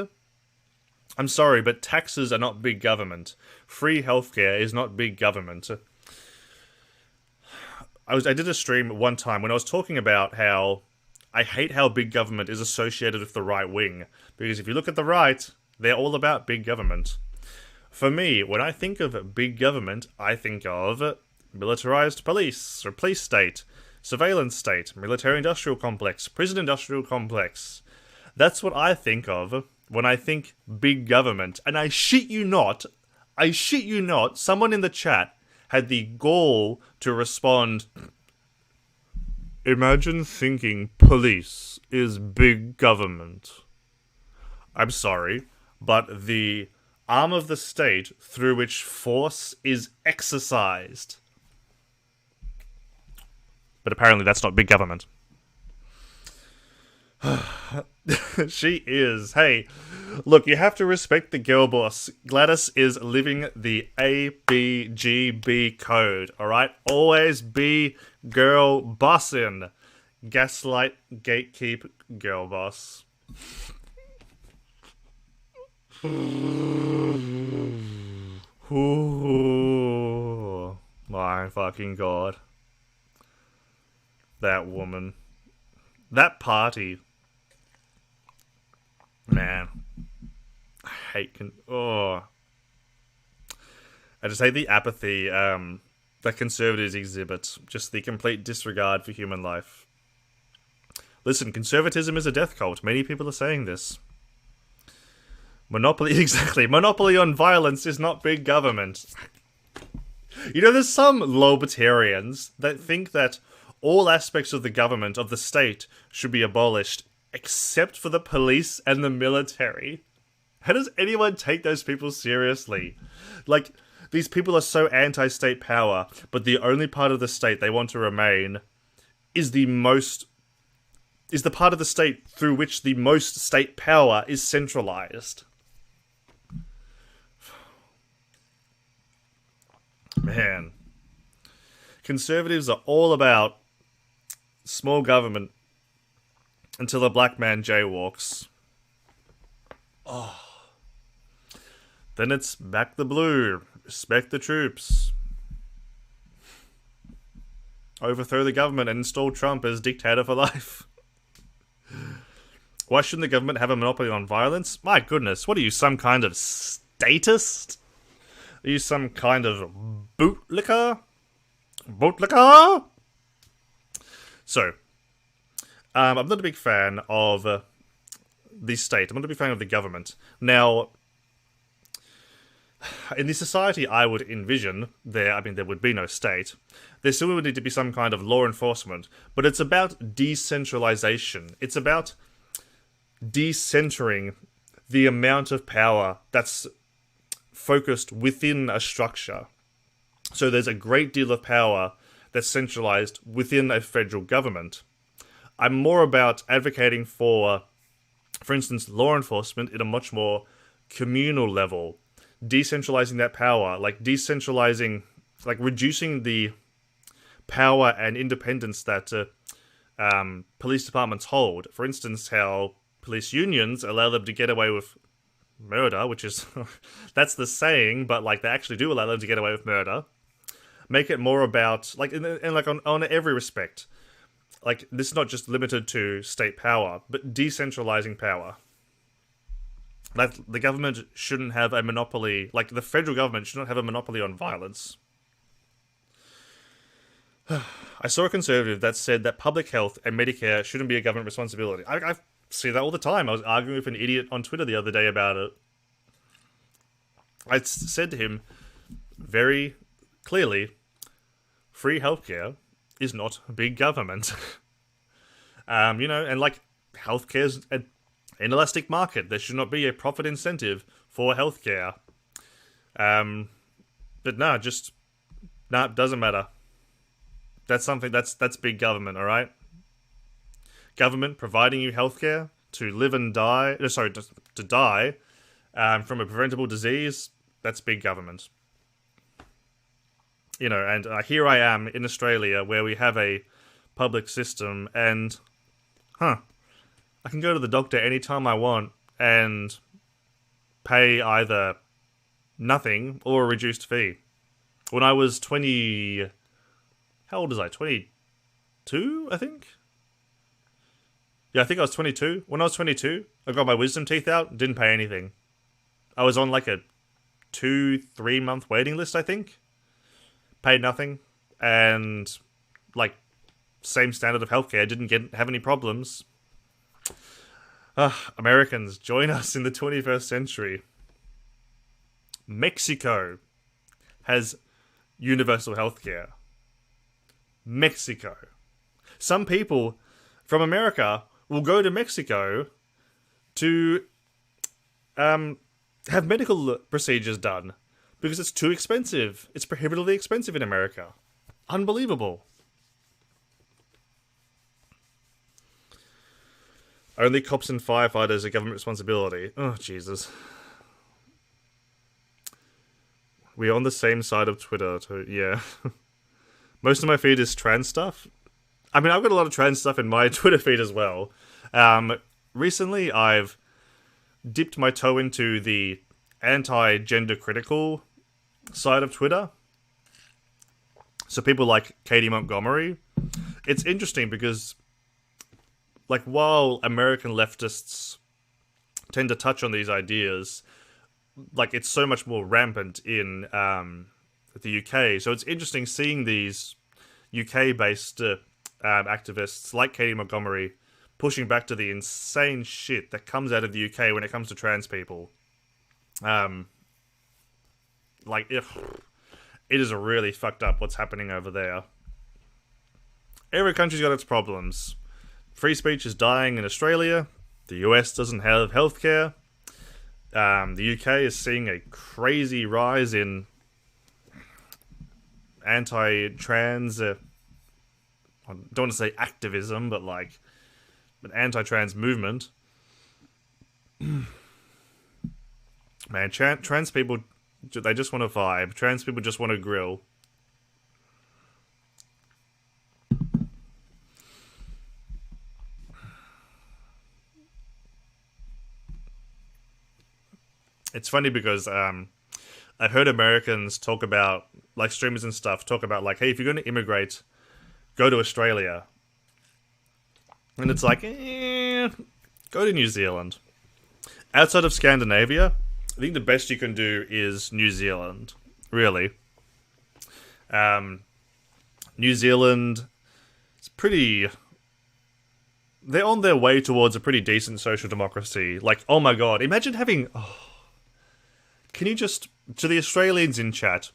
I'm sorry, but taxes are not big government. Free healthcare is not big government. I did a stream one time when I was talking about how I hate how big government is associated with the right wing. Because if you look at the right, they're all about big government. For me, when I think of big government, I think of militarized police, or police state, surveillance state, military-industrial complex, prison-industrial complex. That's what I think of when I think big government. And I shit you not, someone in the chat had the gall to respond, imagine thinking police is big government. I'm sorry, but the arm of the state through which force is exercised. But apparently that's not big government. She is. Hey, look, you have to respect the girl boss. Gladys is living the ABGB code, alright? Always be girl bossin'. Gaslight, gatekeep, girl boss. Ooh, my fucking god. That woman. That party. Man. I hate... I just hate the apathy that conservatives exhibit. Just the complete disregard for human life. Listen, conservatism is a death cult. Many people are saying this. Monopoly, exactly. Monopoly on violence is not big government. You know, there's some libertarians that think that all aspects of the government, of the state, should be abolished, except for the police and the military. How does anyone take those people seriously? Like, these people are so anti-state power, but the only part of the state they want to remain is the part of the state through which the most state power is centralized. Man. Conservatives are all about small government until a black man jaywalks. Oh. Then it's back the blue. Respect the troops. Overthrow the government and install Trump as dictator for life. Why shouldn't the government have a monopoly on violence? My goodness, what are you, some kind of statist? Are you some kind of bootlicker? Bootlicker? So, I'm not a big fan of the state. I'm not a big fan of the government. Now, in the society I would envision, there would be no state. There still would need to be some kind of law enforcement, but it's about decentralization. It's about decentering the amount of power that's focused within a structure. So there's a great deal of power that's centralized within a federal government. I'm more about advocating for instance, law enforcement in a much more communal level. Decentralizing that power, like reducing the power and independence that police departments hold. For instance, how police unions allow them to get away with murder, which is, that's the saying, but like they actually do allow them to get away with murder. Make it more about, like, on every respect. Like, this is not just limited to state power, but decentralizing power. Like, the government shouldn't have a monopoly, like, the federal government should not have a monopoly on violence. I saw a conservative that said that public health and Medicare shouldn't be a government responsibility. I see that all the time. I was arguing with an idiot on Twitter the other day about it. I said to him very clearly, free healthcare is not big government. And like, healthcare's an inelastic market. There should not be a profit incentive for healthcare. But no, it doesn't matter. That's something that's big government, alright? Government providing you healthcare to live and die, to die from a preventable disease, that's big government. You know, and here I am in Australia where we have a public system and, I can go to the doctor anytime I want and pay either nothing or a reduced fee. When I was 20... How old was I? 22, I think? Yeah, I think I was 22. When I was 22, I got my wisdom teeth out, didn't pay anything. I was on like a 2-3 month waiting list, I think. Paid nothing. And, like, same standard of healthcare, didn't have any problems. Americans, join us in the 21st century. Mexico has universal healthcare. Mexico. Some people from America will go to Mexico to have medical procedures done because it's too expensive. It's prohibitively expensive in America. Unbelievable. Only cops and firefighters are government responsibility. Oh, Jesus. We're on the same side of Twitter, too. Yeah. Most of my feed is trans stuff. I mean, I've got a lot of trans stuff in my Twitter feed as well. Recently, I've dipped my toe into the anti-gender critical side of Twitter. So people like Katie Montgomery. It's interesting because, like, while American leftists tend to touch on these ideas, like, it's so much more rampant in the UK. So it's interesting seeing these UK-based activists like Katie Montgomery pushing back to the insane shit that comes out of the UK when it comes to trans people. Like, it is really fucked up what's happening over there. Every country's got its problems. Free speech is dying in Australia. The US doesn't have healthcare. The UK is seeing a crazy rise in anti-trans, I don't want to say activism, but like an anti-trans movement. Man, trans people, they just want to vibe. Trans people just want to grill. It's funny because I've heard Americans talk about, like, streamers and stuff, talk about, like, hey, if you're going to immigrate, go to Australia. And it's like, go to New Zealand. Outside of Scandinavia, I think the best you can do is New Zealand, really. New Zealand, it's pretty... They're on their way towards a pretty decent social democracy. Like, oh my god, imagine having... Oh, can you just... To the Australians in chat,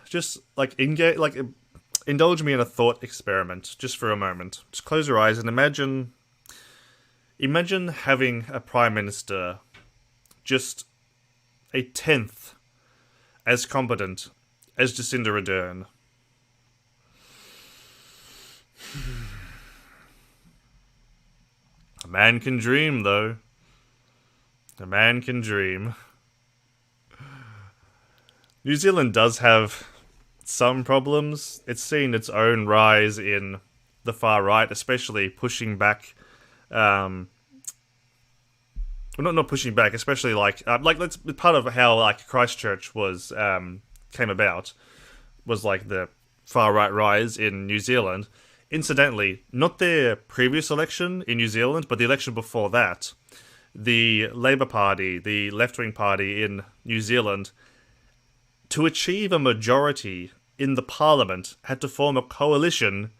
just, like, indulge me in a thought experiment, just for a moment. Just close your eyes and imagine having a Prime Minister just a tenth as competent as Jacinda Ardern. A man can dream, though. A man can dream. New Zealand does have some problems. It's seen its own rise in the far right, especially pushing back. Well, not pushing back, especially that's part of how like Christchurch was came about, was like the far right rise in New Zealand. Incidentally, not their previous election in New Zealand, but the election before that, the Labour Party, the left-wing party in New Zealand, to achieve a majority in the parliament, had to form a coalition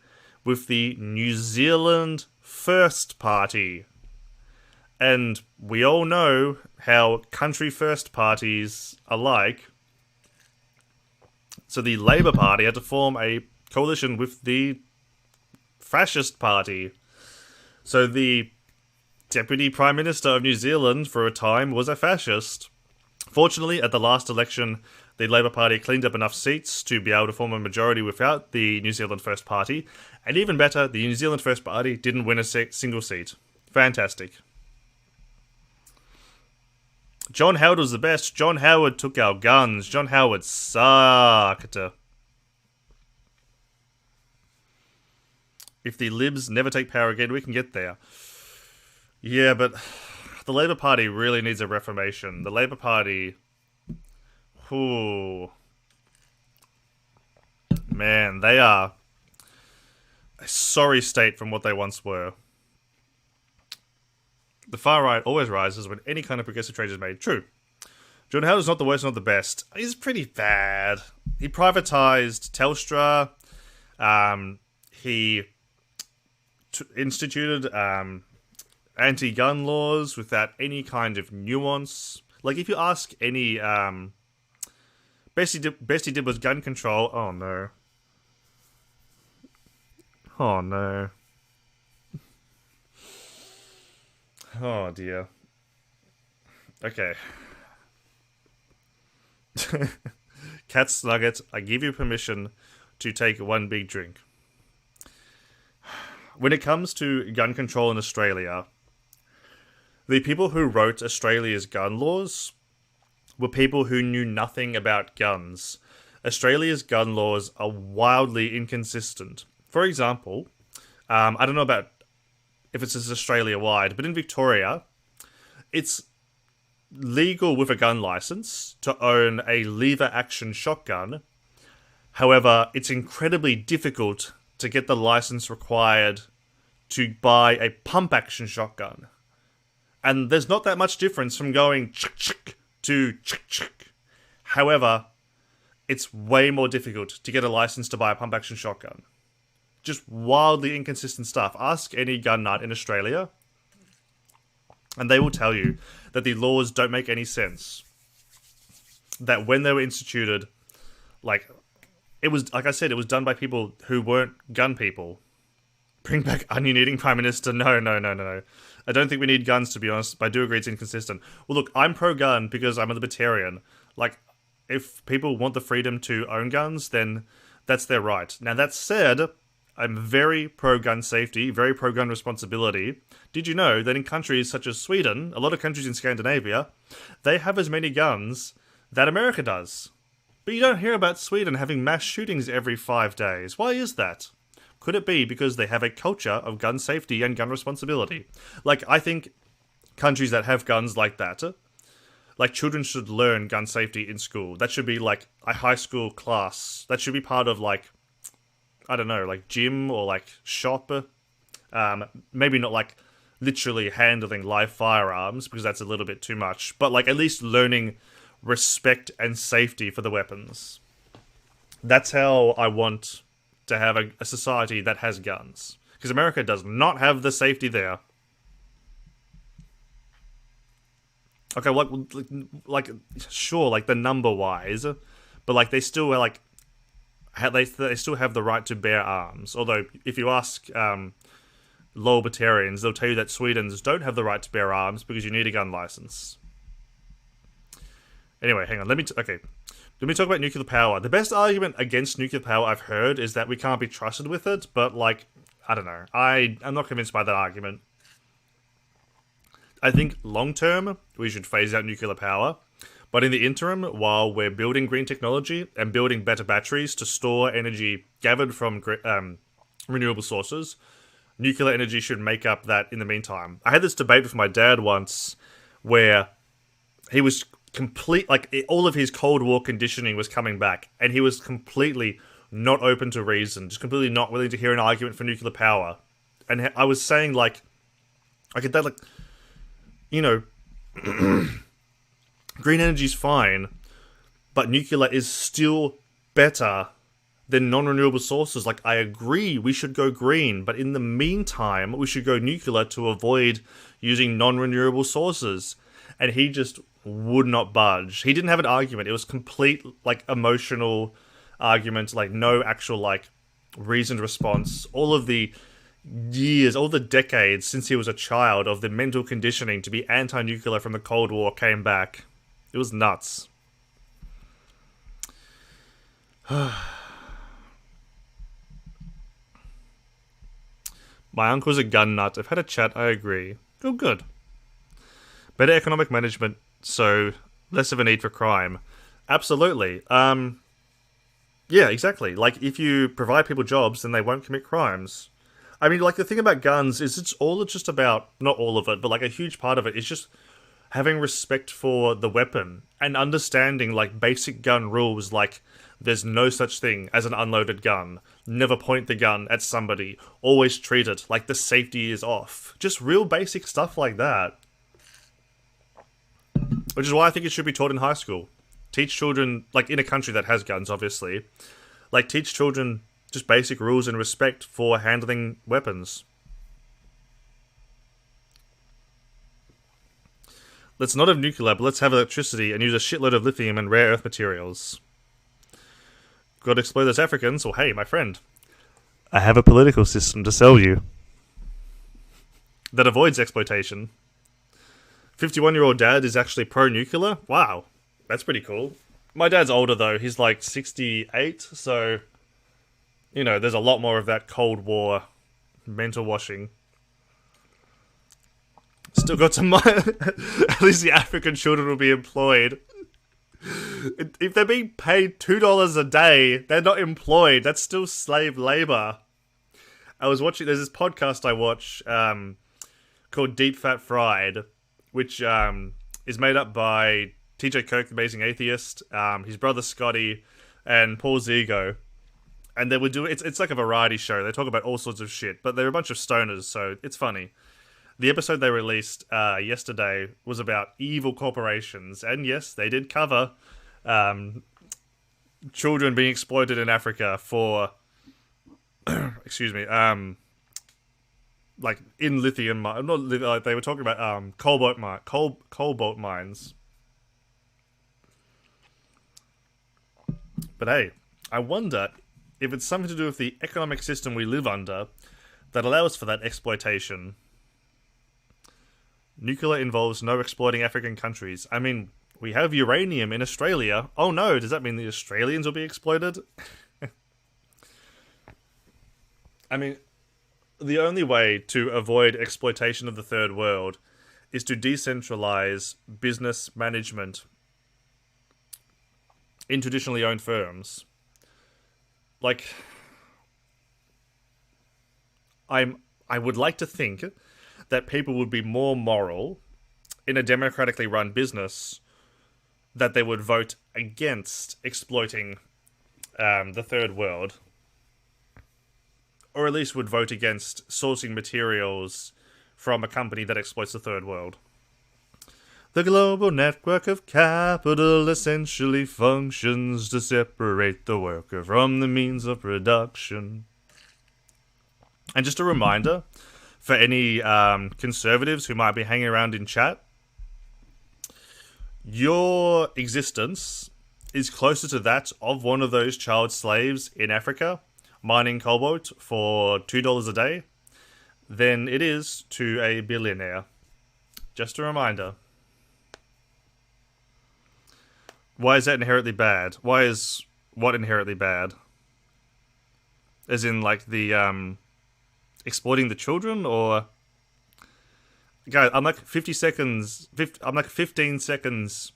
with the New Zealand First Party. And we all know how country first parties are like. So the Labour Party had to form a coalition with the Fascist Party. So the Deputy Prime Minister of New Zealand for a time was a fascist. Fortunately, at the last election, the Labour Party cleaned up enough seats to be able to form a majority without the New Zealand First Party. And even better, the New Zealand First Party didn't win a single seat. Fantastic. John Howard was the best. John Howard took our guns. John Howard sucked. If the Libs never take power again, we can get there. Yeah, but the Labour Party really needs a reformation. The Labour Party... Ooh. Man, they are a sorry state from what they once were. The far right always rises when any kind of progressive change is made. True. John Howard is not the worst, not the best. He's pretty bad. He privatized Telstra. He instituted anti-gun laws without any kind of nuance. Like, if you ask any... best he did was gun control. Oh, no. Oh, no. Oh, dear. Okay. Cat's Nugget, I give you permission to take one big drink. When it comes to gun control in Australia, the people who wrote Australia's gun laws were people who knew nothing about guns. Australia's gun laws are wildly inconsistent. For example, I don't know about if it's just Australia-wide, but in Victoria, it's legal with a gun license to own a lever-action shotgun. However, it's incredibly difficult to get the license required to buy a pump-action shotgun. And there's not that much difference from going chick to chick. However, it's way more difficult to get a license to buy a pump-action shotgun. Just wildly inconsistent stuff. Ask any gun nut in Australia, and they will tell you that the laws don't make any sense. That when they were instituted, it was, like I said, it was done by people who weren't gun people. Bring back onion-eating Prime Minister. No. I don't think we need guns, to be honest, but I do agree it's inconsistent. Well, look, I'm pro-gun because I'm a libertarian. If people want the freedom to own guns, then that's their right. Now, that said, I'm very pro-gun safety, very pro-gun responsibility. Did you know that in countries such as Sweden, a lot of countries in Scandinavia, they have as many guns that America does? But you don't hear about Sweden having mass shootings every 5 days. Why is that? Could it be because they have a culture of gun safety and gun responsibility? I think countries that have guns like that, children should learn gun safety in school. That should be, a high school class. That should be part of, I don't know, gym or, shop. Maybe not, literally handling live firearms, because that's a little bit too much. But, at least learning respect and safety for the weapons. That's how I want to have a society that has guns. Because America does not have the safety there. Okay, sure, the number-wise, but, they still are, they still have the right to bear arms. Although, if you ask low libertarians, they'll tell you that Swedes don't have the right to bear arms because you need a gun license. Anyway, hang on. Let me talk about nuclear power. The best argument against nuclear power I've heard is that we can't be trusted with it, but, I don't know. I'm not convinced by that argument. I think long-term, we should phase out nuclear power. But in the interim, while we're building green technology and building better batteries to store energy gathered from renewable sources, nuclear energy should make up that in the meantime. I had this debate with my dad once where he was all of his Cold War conditioning was coming back, and he was completely not open to reason, just completely not willing to hear an argument for nuclear power. And I was saying, green energy's fine, but nuclear is still better than non-renewable sources. I agree we should go green, but in the meantime, we should go nuclear to avoid using non-renewable sources. And he just would not budge. He didn't have an argument. It was complete, emotional argument, no actual, reasoned response. All of the years, all the decades since he was a child of the mental conditioning to be anti-nuclear from the Cold War came back. It was nuts. My uncle's a gun nut. I've had a chat, I agree. Oh, good. Better economic management, so less of a need for crime. Absolutely. Yeah, exactly. If you provide people jobs, then they won't commit crimes. I mean, the thing about guns is it's just about, not all of it, but a huge part of it is just having respect for the weapon and understanding basic gun rules, there's no such thing as an unloaded gun. Never point the gun at somebody. Always treat it like the safety is off. Just real basic stuff like that. Which is why I think it should be taught in high school. Teach children, in a country that has guns, obviously, teach children just basic rules and respect for handling weapons. Let's not have nuclear, but let's have electricity and use a shitload of lithium and rare earth materials. Got to explode those Africans? Well, hey, my friend, I have a political system to sell you that avoids exploitation. 51-year-old dad is actually pro-nuclear? Wow, that's pretty cool. My dad's older, though. He's 68, so there's a lot more of that Cold War mental washing. Still got some money. At least the African children will be employed. If they're being paid $2 a day, they're not employed. That's still slave labor. I was watching, there's this podcast I watch called Deep Fat Fried, which is made up by TJ Kirk, the Amazing Atheist, his brother Scotty, and Paul Zigo. And they would do it's like a variety show. They talk about all sorts of shit, but they're a bunch of stoners, so it's funny. The episode they released yesterday was about evil corporations, and yes, they did cover children being exploited in Africa for, excuse me, like in lithium mines. They were talking about cobalt mines. But hey, I wonder if it's something to do with the economic system we live under that allows for that exploitation. Nuclear involves no exploiting African countries. I mean, we have uranium in Australia. Oh no, does that mean the Australians will be exploited? I mean, the only way to avoid exploitation of the third world is to decentralize business management in traditionally owned firms. Like, I would like to think that people would be more moral in a democratically run business, that they would vote against exploiting the third world, or at least would vote against sourcing materials from a company that exploits the third world. The global network of capital essentially functions to separate the worker from the means of production. And just a reminder, for any conservatives who might be hanging around in chat, your existence is closer to that of one of those child slaves in Africa, mining cobalt for $2 a day, than it is to a billionaire. Just a reminder. Why is that inherently bad? Why is what inherently bad? As in, like, the, exploiting the children, or... Guys, I'm like 15 seconds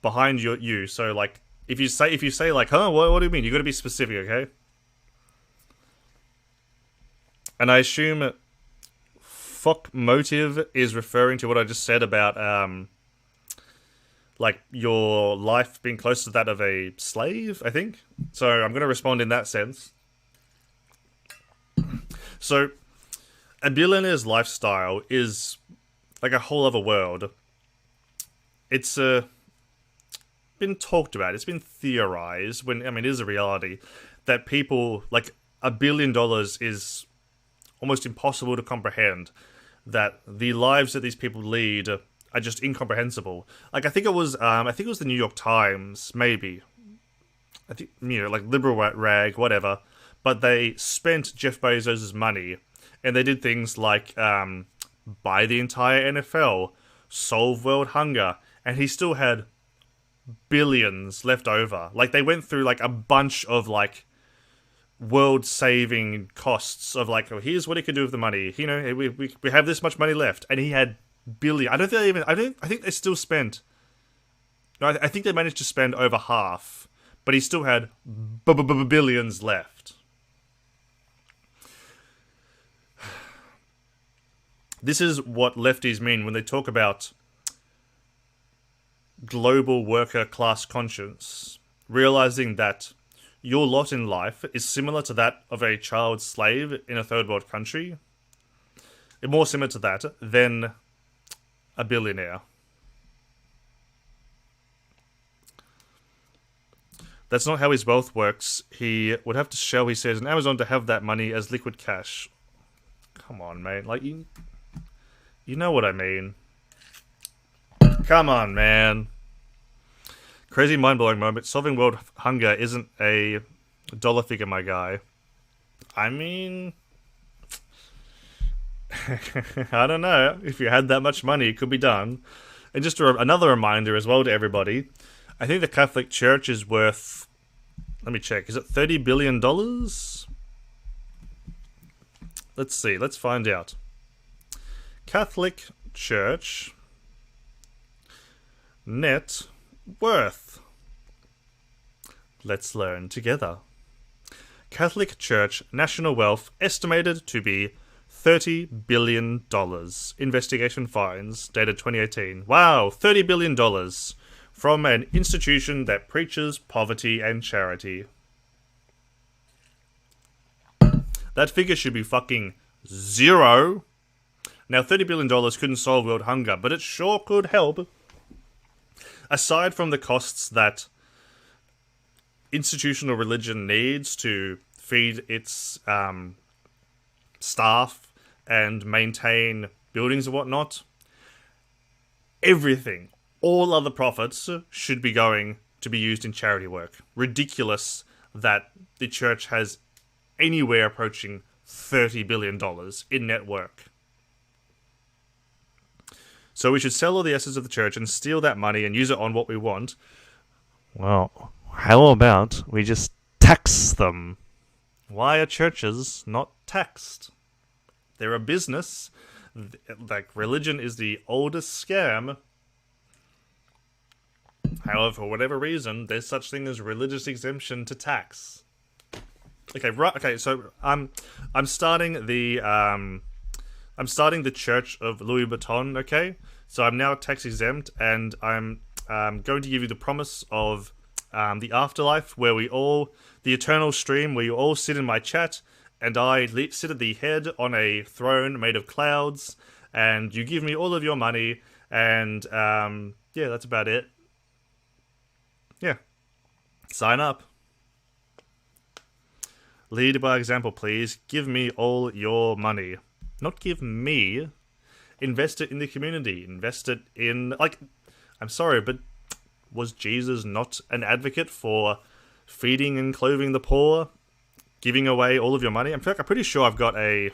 behind you, so, like, if you say like, huh, what do you mean? You gotta be specific, okay? And I assume fuck motive is referring to what I just said about, like, your life being close to that of a slave, I think. So I'm going to respond in that sense. So, a billionaire's lifestyle is like a whole other world. It's been talked about, it's been theorized, it is a reality, that people, like, $1 billion is almost impossible to comprehend. That the lives that these people lead are just incomprehensible. Like, I think it was the New York Times, maybe. I think, like, liberal rag, whatever. But they spent Jeff Bezos' money, and they did things like buy the entire NFL, solve world hunger, and he still had billions left over. Like, they went through, like, a bunch of, like, world-saving costs of, like, oh, here's what he could do with the money. We have this much money left, and he had billion. I think they still spent. No, I think they managed to spend over half, but he still had billions left. This is what lefties mean when they talk about global worker class conscience, realizing that your lot in life is similar to that of a child slave in a third world country. More similar to that than a billionaire. That's not how his wealth works. He would have to sell, he says, on Amazon to have that money as liquid cash. Come on, mate. Like, you know what I mean. Come on, man. Crazy mind-blowing moment. Solving world hunger isn't a dollar figure, my guy. I mean... I don't know. If you had that much money, it could be done. And just another reminder as well to everybody. I think the Catholic Church is worth... Let me check. Is it $30 billion? Let's see. Let's find out. Catholic Church net worth. Let's learn together. Catholic Church national wealth estimated to be $30 billion. Investigation finds, dated 2018. Wow, $30 billion from an institution that preaches poverty and charity. That figure should be fucking zero. Now, $30 billion couldn't solve world hunger, but it sure could help. Aside from the costs that institutional religion needs to feed its staff and maintain buildings and whatnot, everything, all other profits should be going to be used in charity work. Ridiculous that the church has anywhere approaching $30 billion in net work. So we should sell all the assets of the church and steal that money and use it on what we want. Well, how about we just tax them? Why are churches not taxed? They're a business. Like, religion is the oldest scam. However, for whatever reason, there's such thing as religious exemption to tax. Okay, right. Okay, so I'm starting the Church of Louis Vuitton. Okay, so I'm now tax exempt, and I'm going to give you the promise of the afterlife, where the eternal stream, where you all sit in my chat, and I sit at the head on a throne made of clouds, and you give me all of your money, and yeah, that's about it. Yeah, sign up. Lead by example, please. Give me all your money. Not give me. Invest it in the community. Invest it in... Like, I'm sorry, but was Jesus not an advocate for feeding and clothing the poor? Giving away all of your money? In fact, I'm pretty sure I've got a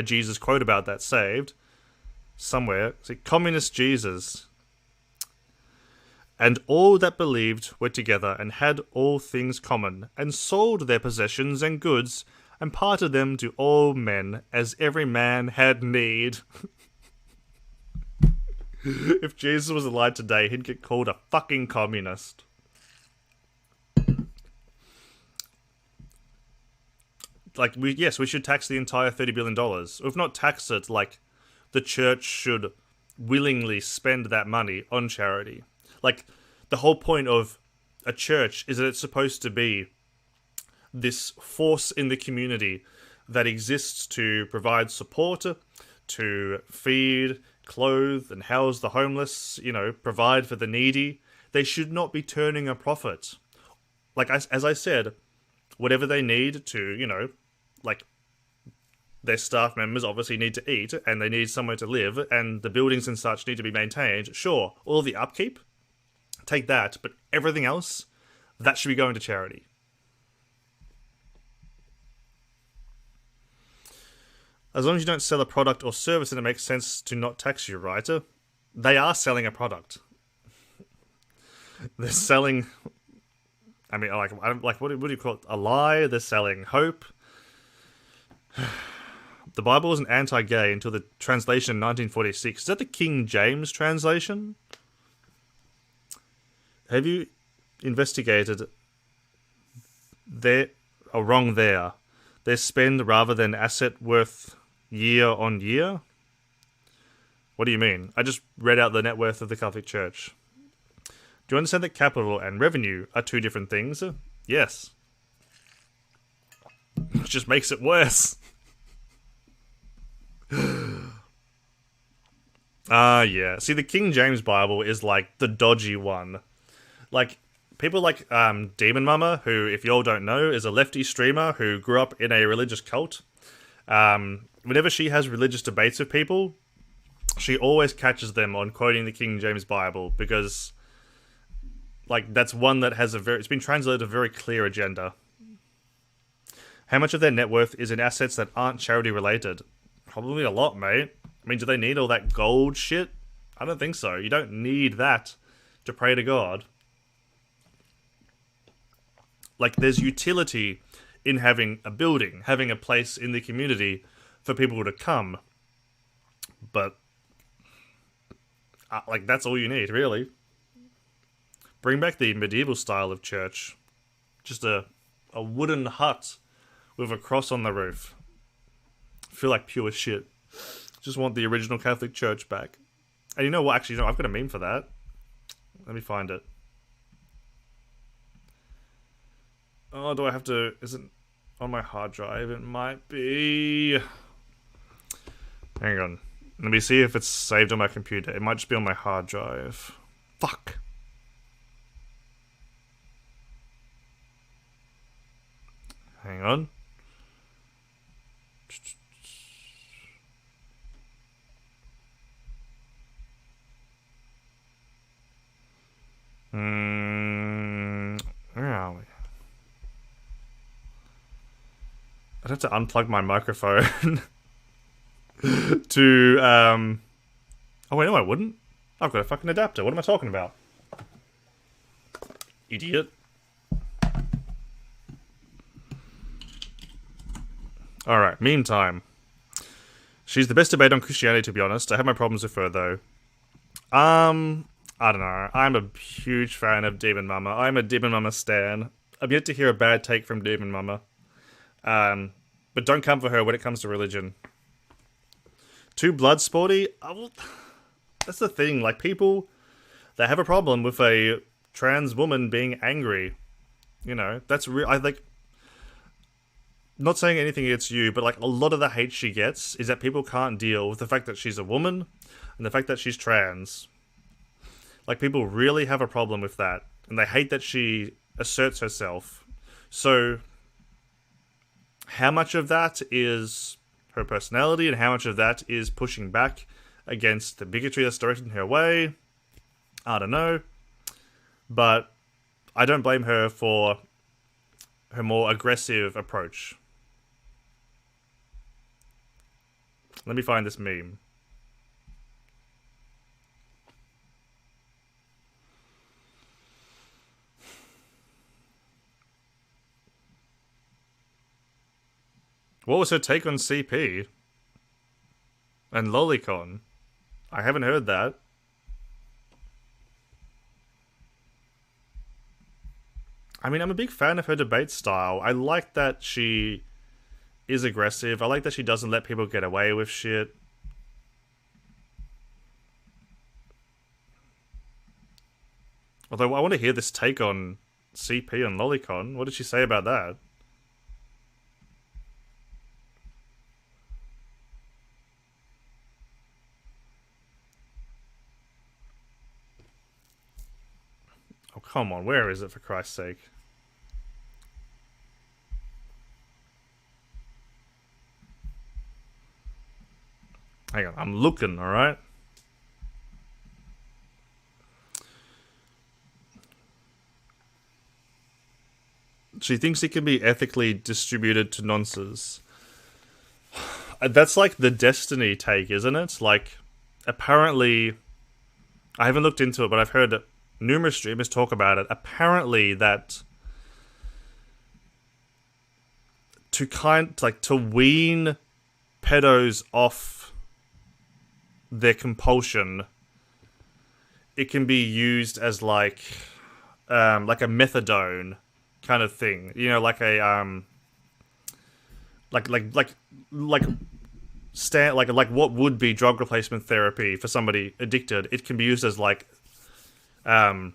Jesus quote about that saved. Somewhere. It's like, Communist Jesus. And all that believed were together, and had all things common, and sold their possessions and goods, and parted them to all men, as every man had need. If Jesus was alive today, he'd get called a fucking communist. Like, we should tax the entire $30 billion. If not tax it, like, the church should willingly spend that money on charity. Like, the whole point of a church is that it's supposed to be this force in the community that exists to provide support, to feed, clothe, and house the homeless, provide for the needy. They should not be turning a profit. Like, as I said, whatever they need to, like, their staff members obviously need to eat, and they need somewhere to live, and the buildings and such need to be maintained. Sure, all the upkeep, take that, but everything else, that should be going to charity. As long as you don't sell a product or service, then it makes sense to not tax you, right? They are selling a product. They're selling... I mean, what do you call it? A lie? They're selling hope. The Bible wasn't anti-gay until the translation in 1946. Is that the King James translation? Have you investigated their... Oh, wrong there. Their spend rather than asset worth year on year? What do you mean? I just read out the net worth of the Catholic Church. Do you understand that capital and revenue are two different things? Yes. Which just makes it worse. Yeah. See, the King James Bible is like the dodgy one. Like, people like Demon Mama, who, if y'all don't know, is a lefty streamer who grew up in a religious cult. Whenever she has religious debates with people, she always catches them on quoting the King James Bible, because, like, that's one that has it's been translated a very clear agenda. How much of their net worth is in assets that aren't charity related? Probably a lot, mate. I mean, do they need all that gold shit? I don't think so. You don't need that to pray to God. Like, there's utility in having a building, having a place in the community for people to come. But, like, that's all you need, really. Bring back the medieval style of church. Just a wooden hut with a cross on the roof. I feel like pure shit. Just want the original Catholic Church back. And you know what? Actually, no, I've got a meme for that. Let me find it. Oh, do I have to... Is it on my hard drive? It might be... Hang on. Let me see if it's saved on my computer. It might just be on my hard drive. Fuck. Hang on. Where are we? I'd have to unplug my microphone to, Oh wait, no I wouldn't. I've got a fucking adapter. What am I talking about? Idiot. Alright, meantime. She's the best debate on Christianity, to be honest. I have my problems with her, though. I don't know. I'm a huge fan of Demon Mama. I'm a Demon Mama stan. I've yet to hear a bad take from Demon Mama. But don't come for her when it comes to religion. Too blood sporty? That's the thing. Like, people that have a problem with a trans woman being angry. You know, that's real. I like... Not saying anything against you, but like a lot of the hate she gets is that people can't deal with the fact that she's a woman and the fact that she's trans. Like, people really have a problem with that, and they hate that she asserts herself. So, how much of that is her personality, and how much of that is pushing back against the bigotry that's directed her way? I don't know. But I don't blame her for her more aggressive approach. Let me find this meme. What was her take on CP? And Lolicon? I haven't heard that. I mean, I'm a big fan of her debate style. I like that she is aggressive. I like that she doesn't let people get away with shit. Although, I want to hear this take on CP and Lolicon. What did she say about that? Oh, come on. Where is it, for Christ's sake? Hang on. I'm looking, alright? She thinks it can be ethically distributed to nonces. That's like the Destiny take, isn't it? Like, apparently... I haven't looked into it, but I've heard numerous streamers talk about it. Apparently that... to wean pedos off their compulsion, it can be used as like a methadone kind of thing, you know, like a like what would be drug replacement therapy for somebody addicted. It can be used as like pedo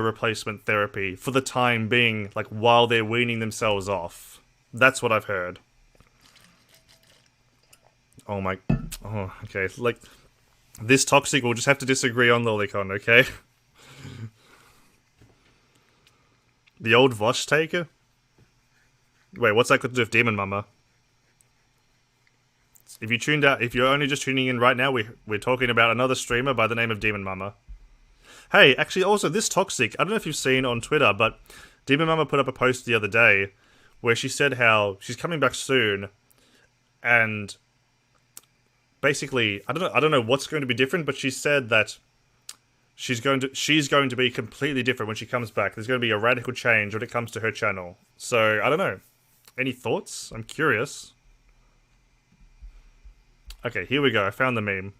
replacement therapy for the time being, like while they're weaning themselves off. That's what I've heard. Oh, okay. Like, this toxic will just have to disagree on Lolicon, okay? The old Vosh taker? Wait, what's that got to do with Demon Mama? If you tuned out, if you're only just tuning in right now, we're talking about another streamer by the name of Demon Mama. Hey, actually, also, this toxic, I don't know if you've seen on Twitter, but Demon Mama put up a post the other day where she said how she's coming back soon, and basically, I don't know what's going to be different, but she said that she's going to be completely different when she comes back. There's going to be a radical change when it comes to her channel. So, I don't know. Any thoughts? I'm curious. Okay, here we go. I found the meme.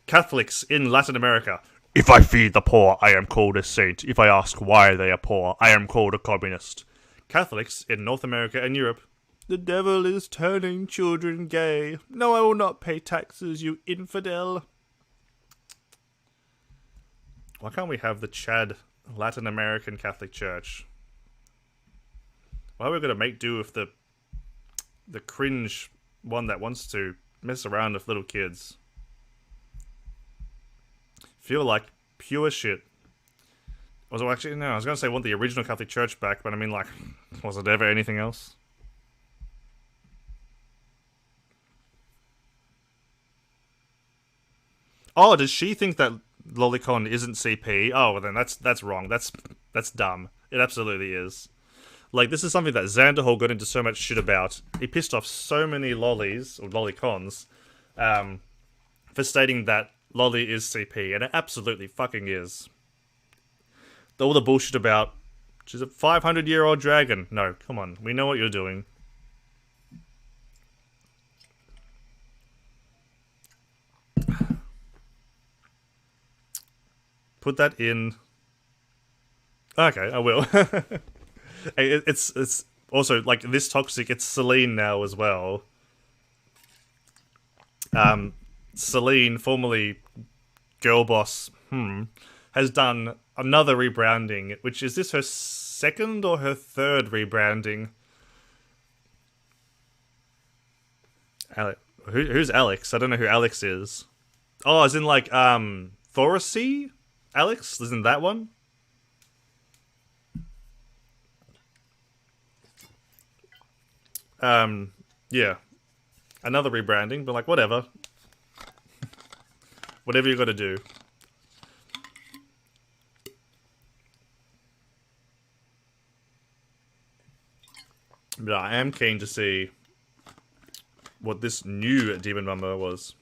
Catholics in Latin America. If I feed the poor, I am called a saint. If I ask why they are poor, I am called a communist. Catholics in North America and Europe. The devil is turning children gay. No, I will not pay taxes, you infidel. Why can't we have the Chad Latin American Catholic Church? Why are we going to make do with the cringe one that wants to mess around with little kids? Feel like pure shit. Was it actually? No, I was going to say want the original Catholic Church back, but I mean, like, was it ever anything else? Oh, does she think that Lolicon isn't CP? Oh, well then that's wrong. That's dumb. It absolutely is. Like, this is something that Xanderhall got into so much shit about. He pissed off so many lollies, or lolicons, for stating that lolly is CP, and it absolutely fucking is. All the bullshit about, she's a 500-year-old dragon. No, come on. We know what you're doing. Put that in. Okay, I will. It's also, like, this toxic, it's Celine now as well. Celine, formerly Girl Boss, has done another rebranding, which is this her second or her third rebranding? Who's Alex? I don't know who Alex is. Oh, as in, like, Thoracy? Alex? Isn't that one? Yeah. Another rebranding, but, like, whatever. Whatever you gotta do. But I am keen to see what this new Demon Mummer was.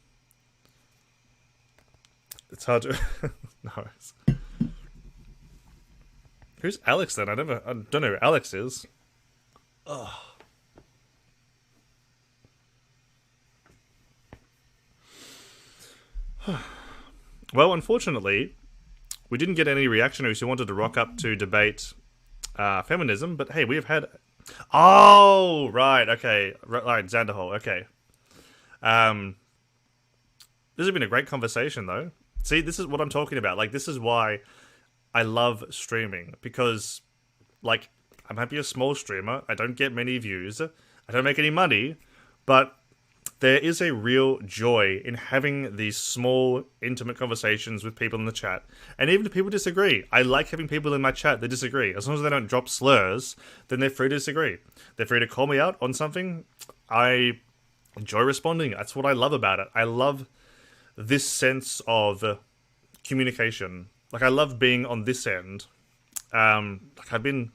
It's hard to... No. Who's Alex then? I don't know who Alex is. Ugh. Well, unfortunately, we didn't get any reactionaries who wanted to rock up to debate feminism, but hey, we have had... Oh, right, okay. Right, Xanderhall, okay. This has been a great conversation, though. See, this is what I'm talking about. Like, this is why I love streaming. Because, like, I'm happy a small streamer. I don't get many views. I don't make any money. But there is a real joy in having these small, intimate conversations with people in the chat. And even if people disagree, I like having people in my chat that disagree. As long as they don't drop slurs, then they're free to disagree. They're free to call me out on something. I enjoy responding. That's what I love about it. I love this sense of communication. Like, I love being on this end. Like, I've been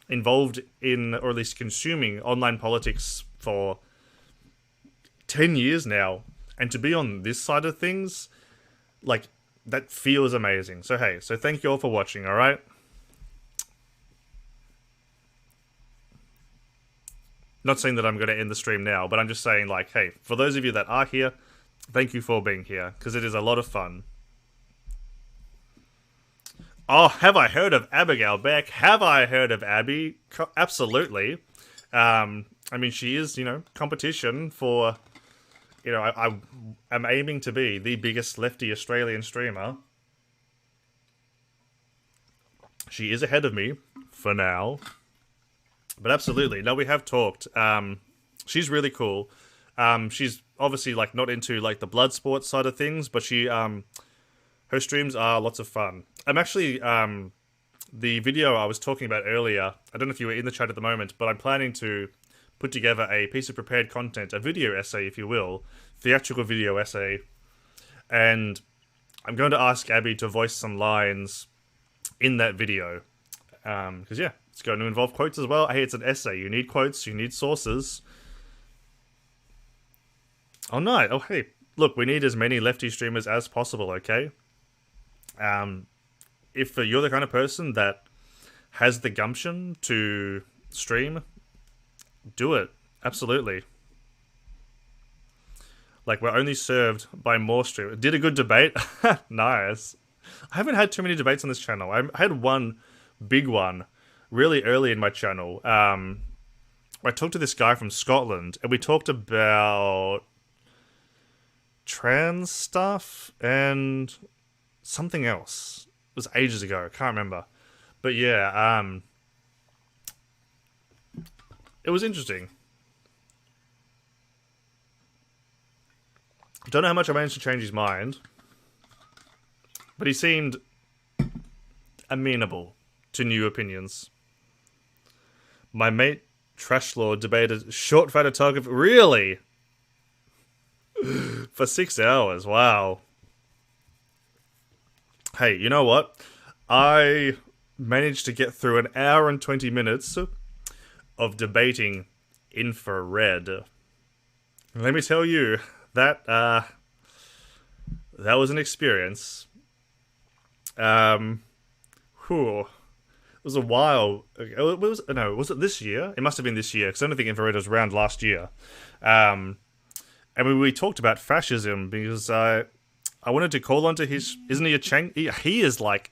involved in, or at least consuming, online politics for 10 years now. And to be on this side of things, like, that feels amazing. So hey, so thank you all for watching, alright? Not saying that I'm going to end the stream now, but I'm just saying, like, hey, for those of you that are here, thank you for being here, because it is a lot of fun. Oh, have I heard of Abigail Beck? Have I heard of Abby? Absolutely. I mean, she is, you know, competition for, you know, I am aiming to be the biggest lefty Australian streamer. She is ahead of me, for now. But absolutely, no, we have talked. She's really cool. She's obviously, like, not into, like, the blood sports side of things, but she, her streams are lots of fun. I'm actually, the video I was talking about earlier, I don't know if you were in the chat at the moment, but I'm planning to put together a piece of prepared content, a video essay, if you will, theatrical video essay, and I'm going to ask Abby to voice some lines in that video, because, yeah, it's going to involve quotes as well. Hey, it's an essay. You need quotes, you need sources. Oh, no. Oh, hey. Look, we need as many lefty streamers as possible, okay? If you're the kind of person that has the gumption to stream, do it. Absolutely. Like, we're only served by more streamers. Did a good debate? Nice. I haven't had too many debates on this channel. I had one big one really early in my channel. I talked to this guy from Scotland, and we talked about trans stuff and something else. It was ages ago. I can't remember. But yeah, it was interesting. I don't know how much I managed to change his mind, but he seemed amenable to new opinions. My mate Trashlord debated short photography. Really? For 6 hours. Wow. Hey, you know what? I managed to get through an hour and 20 minutes of debating infrared. And let me tell you, that was an experience. Whew. It was a while. Was it this year? It must have been this year, because I don't think infrared was around last year. And we talked about fascism, because I wanted to call onto his... Isn't he a Chang? He is like...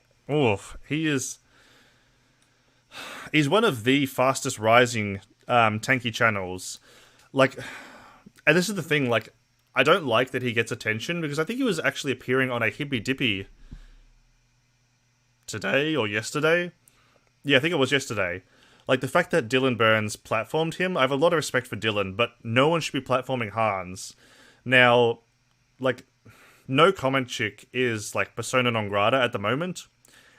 he's one of the fastest rising tanky channels. Like, and this is the thing, like, I don't like that he gets attention, because I think he was actually appearing on a Hippy Dippy today or yesterday. Yeah, I think it was yesterday. Like, the fact that Dylan Burns platformed him, I have a lot of respect for Dylan, but no one should be platforming Hans. Now, like, no comment chick is, like, persona non grata at the moment.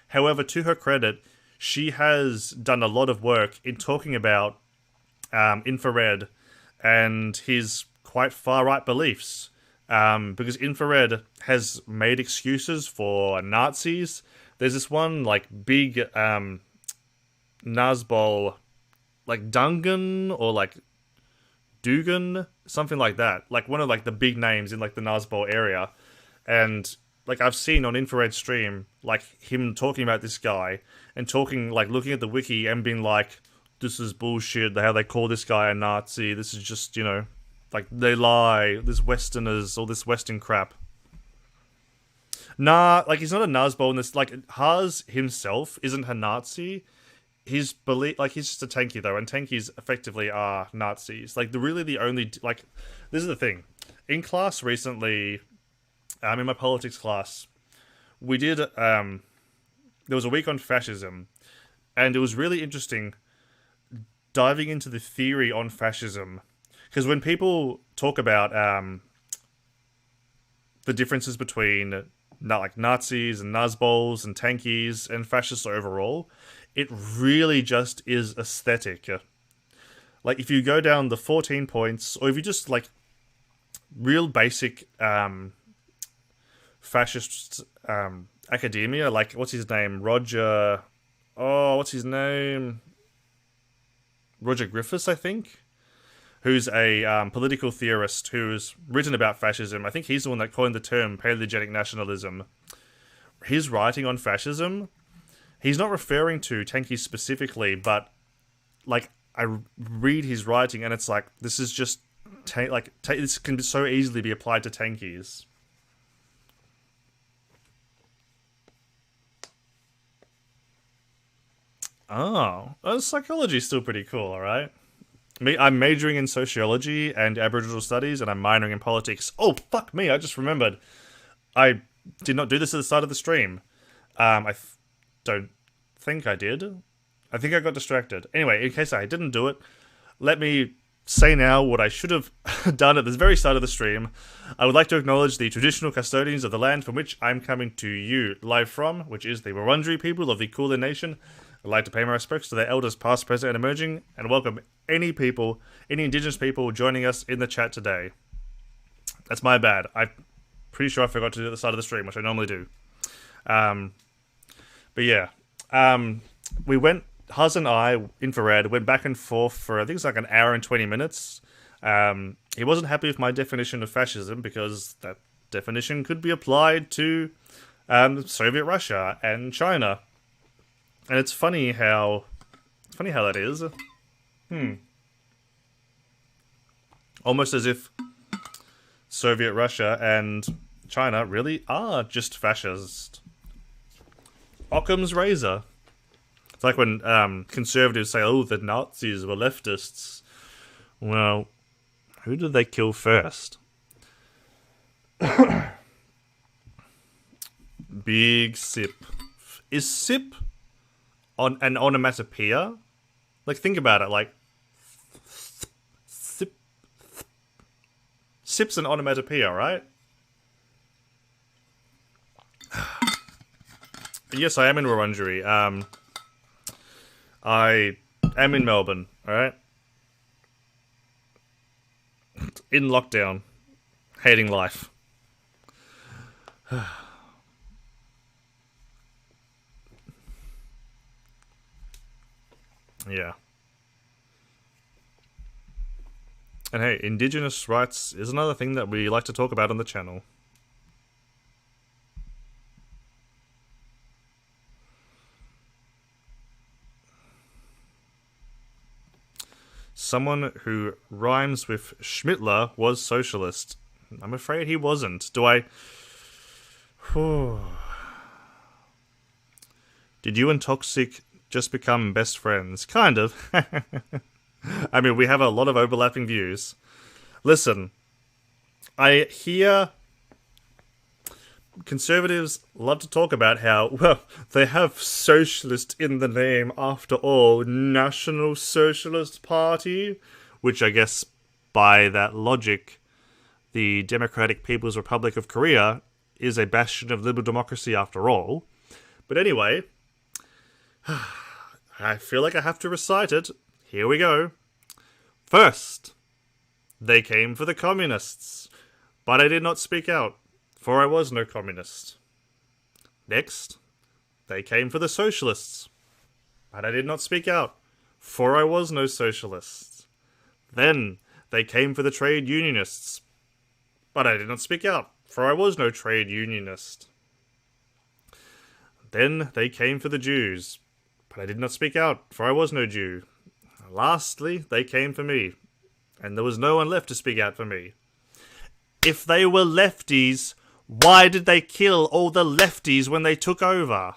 However, to her credit, she has done a lot of work in talking about infrared and his quite far-right beliefs. Because infrared has made excuses for Nazis. There's this one, like, big Nazbol, like, Dungan, or, like, Dugan, something like that. Like, one of, like, the big names in, like, the Nazbol area. And, like, I've seen on infrared stream, like, him talking about this guy, and talking, like, looking at the wiki and being like, this is bullshit, how they call this guy a Nazi, this is just, you know, like, they lie, this Westerners, all this Western crap. Nah, like, he's not a Nazbol in this, like, Haas himself isn't a Nazi. He's just a tanky, though, and tankies effectively are Nazis. Like, the only, like, this is the thing. In class recently, in my politics class, we did, there was a week on fascism, and it was really interesting diving into the theory on fascism. Because when people talk about the differences between like Nazis and Nazbols and tankies and fascists overall, it really just is aesthetic. Like, if you go down the 14 points, or if you just, like, real basic fascist academia, like, what's his name? Roger Griffiths, I think? Who's a political theorist who's written about fascism. I think he's the one that coined the term paleogenic nationalism. His writing on fascism, he's not referring to tankies specifically, but, I read his writing and it's like, this is just, this can so easily be applied to tankies. Oh, psychology's still pretty cool, alright? I'm majoring in sociology and Aboriginal studies, and I'm minoring in politics. Oh, fuck me, I just remembered. I did not do this at the start of the stream. I don't think I did. I think I got distracted. Anyway, in case I didn't do it, let me say now what I should have done at the very start of the stream. I would like to acknowledge the traditional custodians of the land from which I'm coming to you live from, which is the Wurundjeri people of the Kulin Nation. I'd like to pay my respects to their elders past, present, and emerging, and welcome any Indigenous people joining us in the chat today. That's my bad. I'm pretty sure I forgot to do it at the start of the stream, which I normally do. But yeah. Huz and I, infrared, went back and forth for, I think it's like an hour and 20 minutes. He wasn't happy with my definition of fascism, because that definition could be applied to Soviet Russia and China. And it's funny how that is. Almost as if Soviet Russia and China really are just fascist. Occam's razor. It's like when conservatives say, "Oh, the Nazis were leftists." Well, who did they kill first? Big sip. Is sip on an onomatopoeia? Like, think about it. Like, sip. Sip's an onomatopoeia, right? Yes, I am in Wurundjeri. I am in Melbourne, alright? In lockdown. Hating life. Yeah. And hey, Indigenous rights is another thing that we like to talk about on the channel. Someone who rhymes with Schmittler was socialist. I'm afraid he wasn't. Do I... Did you and Toxic just become best friends? Kind of. I mean, we have a lot of overlapping views. Listen, I hear conservatives love to talk about how, well, they have socialist in the name after all, National Socialist Party, which I guess by that logic, the Democratic People's Republic of Korea is a bastion of liberal democracy after all. But anyway, I feel like I have to recite it. Here we go. First, they came for the communists, but I did not speak out, for I was no communist. Next, they came for the socialists, but I did not speak out, for I was no socialist. Then, they came for the trade unionists, but I did not speak out, for I was no trade unionist. Then, they came for the Jews, but I did not speak out, for I was no Jew. Lastly, they came for me, and there was no one left to speak out for me. If they were lefties, why did they kill all the lefties when they took over?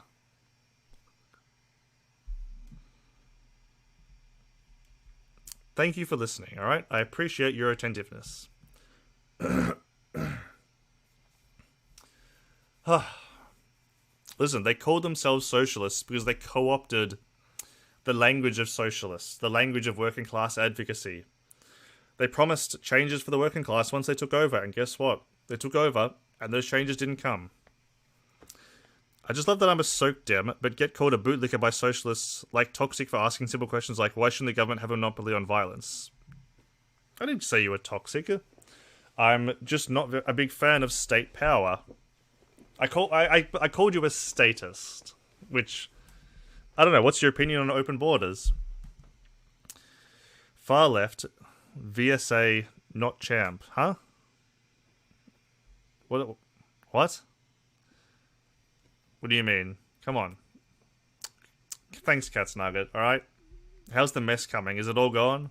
Thank you for listening, alright? I appreciate your attentiveness. Listen, they called themselves socialists because they co-opted the language of socialists, the language of working class advocacy. They promised changes for the working class once they took over, and guess what? They took over, and those changes didn't come. I just love that I'm a soak dem, but get called a bootlicker by socialists like Toxic for asking simple questions like, why shouldn't the government have a monopoly on violence? I didn't say you were toxic. I'm just not a big fan of state power. I called you a statist, which... I don't know, what's your opinion on open borders? Far left, VSA, not champ. Huh? What? What do you mean? Come on. Thanks, Cat's Nugget, alright? How's the mess coming? Is it all gone?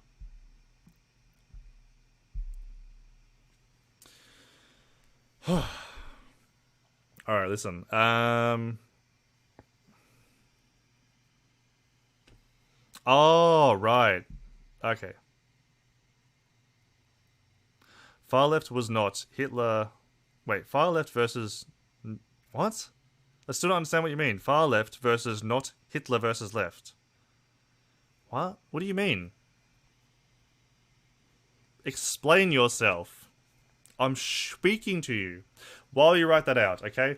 Alright, listen. Oh, right. Okay. Far left was not Hitler... Wait, far left versus... What? I still don't understand what you mean. Far left versus not Hitler versus left. What? What do you mean? Explain yourself. I'm speaking to you. While you write that out, okay?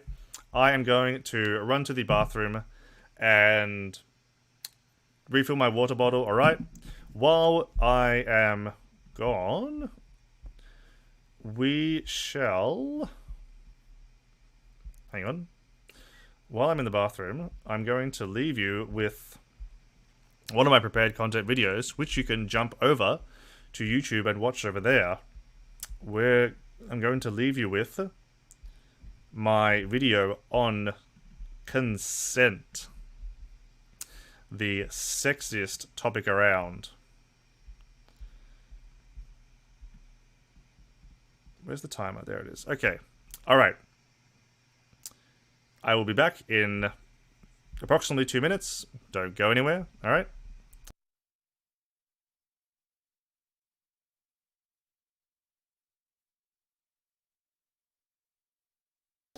I am going to run to the bathroom and... refill my water bottle, alright? While I am gone, we shall... Hang on. While I'm in the bathroom, I'm going to leave you with one of my prepared content videos, which you can jump over to YouTube and watch over there, where I'm going to leave you with my video on consent. The sexiest topic around. Where's the timer? There it is. Okay. Alright. I will be back in approximately 2 minutes. Don't go anywhere, alright?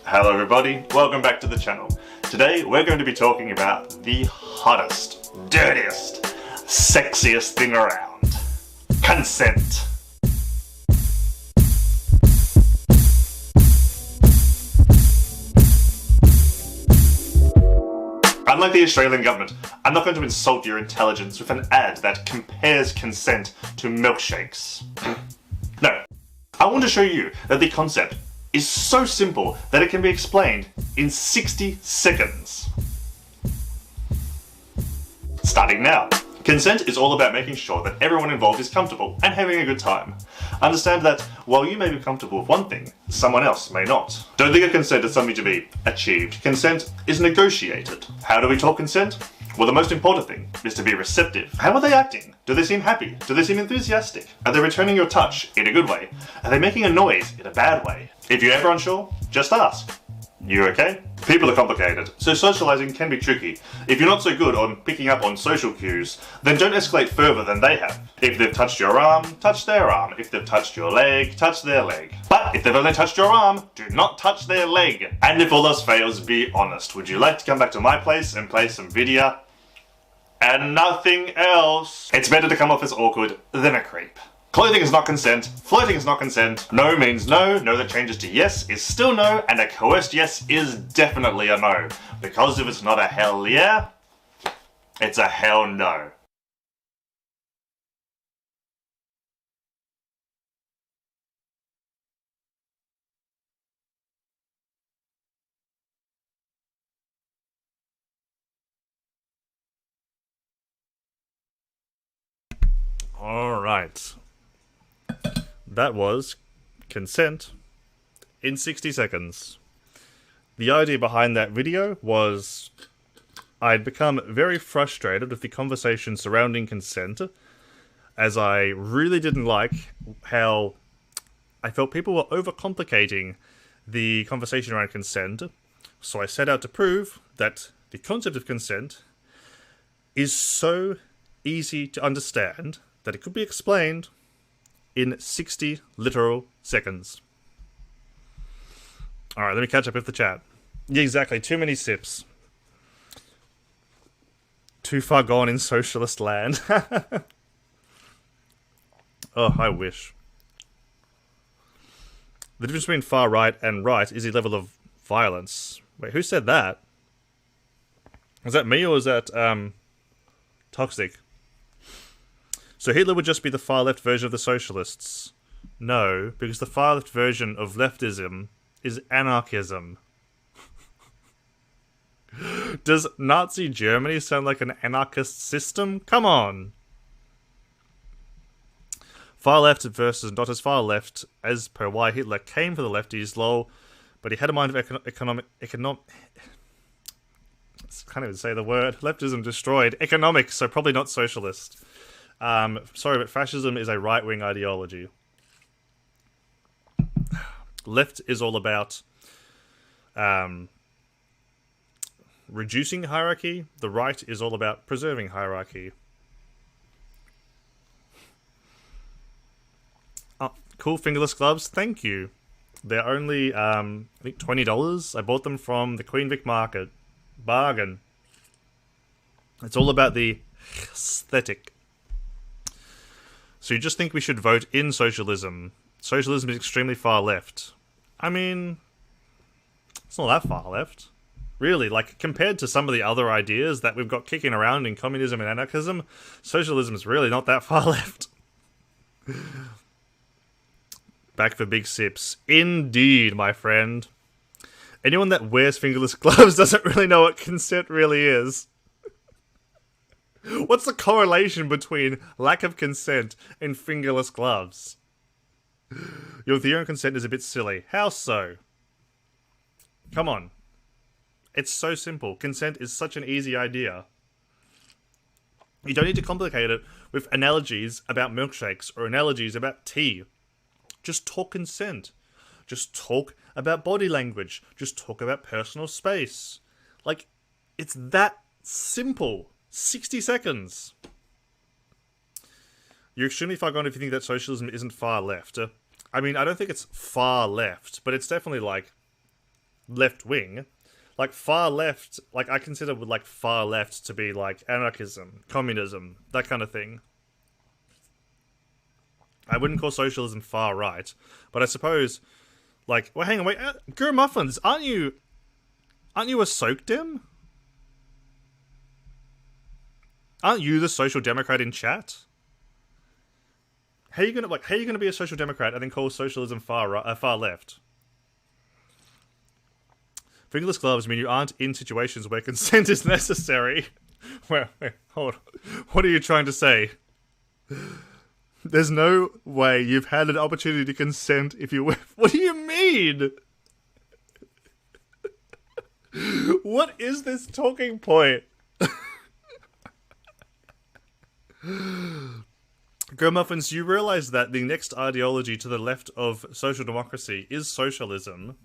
Hello everybody, welcome back to the channel. Today we're going to be talking about the hottest, dirtiest, sexiest thing around. Consent. Unlike the Australian government, I'm not going to insult your intelligence with an ad that compares consent to milkshakes. No. I want to show you that the concept is so simple that it can be explained in 60 seconds. Starting now. Consent is all about making sure that everyone involved is comfortable and having a good time. Understand that while you may be comfortable with one thing, someone else may not. Don't think of consent as something to be achieved. Consent is negotiated. How do we talk consent? Well, the most important thing is to be receptive. How are they acting? Do they seem happy? Do they seem enthusiastic? Are they returning your touch in a good way? Are they making a noise in a bad way? If you're ever unsure, just ask. You okay? People are complicated, so socializing can be tricky. If you're not so good on picking up on social cues, then don't escalate further than they have. If they've touched your arm, touch their arm. If they've touched your leg, touch their leg. But if they've only touched your arm, do not touch their leg. And if all else fails, be honest. Would you like to come back to my place and play some video? And nothing else. It's better to come off as awkward than a creep. Clothing is not consent, flirting is not consent, no means no, no that changes to yes is still no, and a coerced yes is definitely a no. Because if it's not a hell yeah, it's a hell no. Alright. That was consent in 60 seconds. The idea behind that video was I'd become very frustrated with the conversation surrounding consent, as I really didn't like how I felt people were overcomplicating the conversation around consent, so I set out to prove that the concept of consent is so easy to understand that it could be explained in 60 literal seconds. Alright, let me catch up with the chat. Yeah, exactly, too many sips. Too far gone in socialist land. Oh, I wish. The difference between far right and right is the level of violence. Wait, who said that? Was that me or was that, Toxic? So Hitler would just be the far left version of the socialists. No, because the far left version of leftism is anarchism. Does Nazi Germany sound like an anarchist system? Come on! Far left versus not as far left, as per why Hitler came for the lefties, lol, but he had a mind of economic... I can't even say the word. Leftism destroyed. Economics, so probably not socialist. Sorry, but fascism is a right-wing ideology. Left is all about reducing hierarchy. The right is all about preserving hierarchy. Oh, cool fingerless gloves. Thank you. They're only, I think $20. I bought them from the Queen Vic Market. Bargain. It's all about the aesthetic. So you just think we should vote in socialism. Socialism is extremely far left. I mean, it's not that far left. Really, like, compared to some of the other ideas that we've got kicking around in communism and anarchism, socialism is really not that far left. Back for big sips. Indeed, my friend. Anyone that wears fingerless gloves doesn't really know what consent really is. What's the correlation between lack of consent and fingerless gloves? Your theory on consent is a bit silly. How so? Come on. It's so simple. Consent is such an easy idea. You don't need to complicate it with analogies about milkshakes or analogies about tea. Just talk consent. Just talk about body language. Just talk about personal space. Like, It's that simple. 60 seconds. You're extremely far gone if you think that socialism isn't far left. I mean, I don't think it's far left, but it's definitely, like, left wing. Like, far left, like, I consider, like, far left to be, like, anarchism, communism, that kind of thing. I wouldn't call socialism far right, but I suppose, like, well, hang on, wait, Guru Muffins, aren't you a soak dem? Aren't you the social democrat in chat? How are you gonna be a social democrat and then call socialism far left? Fingerless gloves mean you aren't in situations where consent is necessary. Wait, hold on. What are you trying to say? There's no way you've had an opportunity to consent if you were... What do you mean? What is this talking point? Girl Muffins, you realise that the next ideology to the left of social democracy is socialism.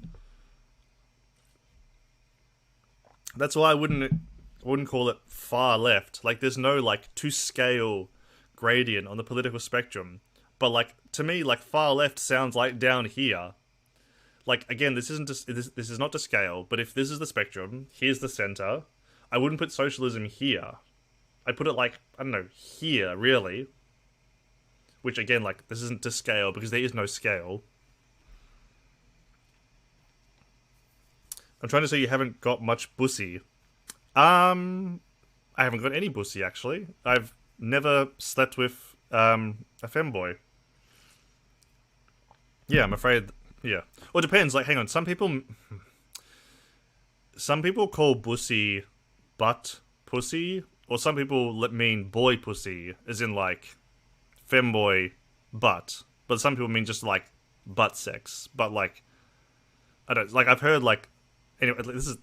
That's why I wouldn't call it far left. Like, there's no, like, to scale gradient on the political spectrum. But, like, to me, like, far left sounds like down here. Like, again, this is not to scale, but if this is the spectrum, here's the center, I wouldn't put socialism here. I'd put it, like, I don't know, here, really. Which, again, like, this isn't to scale, because there is no scale. I'm trying to say you haven't got much bussy. I haven't got any bussy, actually. I've never slept with, a femboy. Yeah, I'm afraid, yeah. Well, it depends, like, hang on, some people call bussy butt pussy, or some people mean boy pussy, as in, like, femboy butt. But some people mean just, like, butt sex. But, like, I don't, like, I've heard, like, anyway, this is...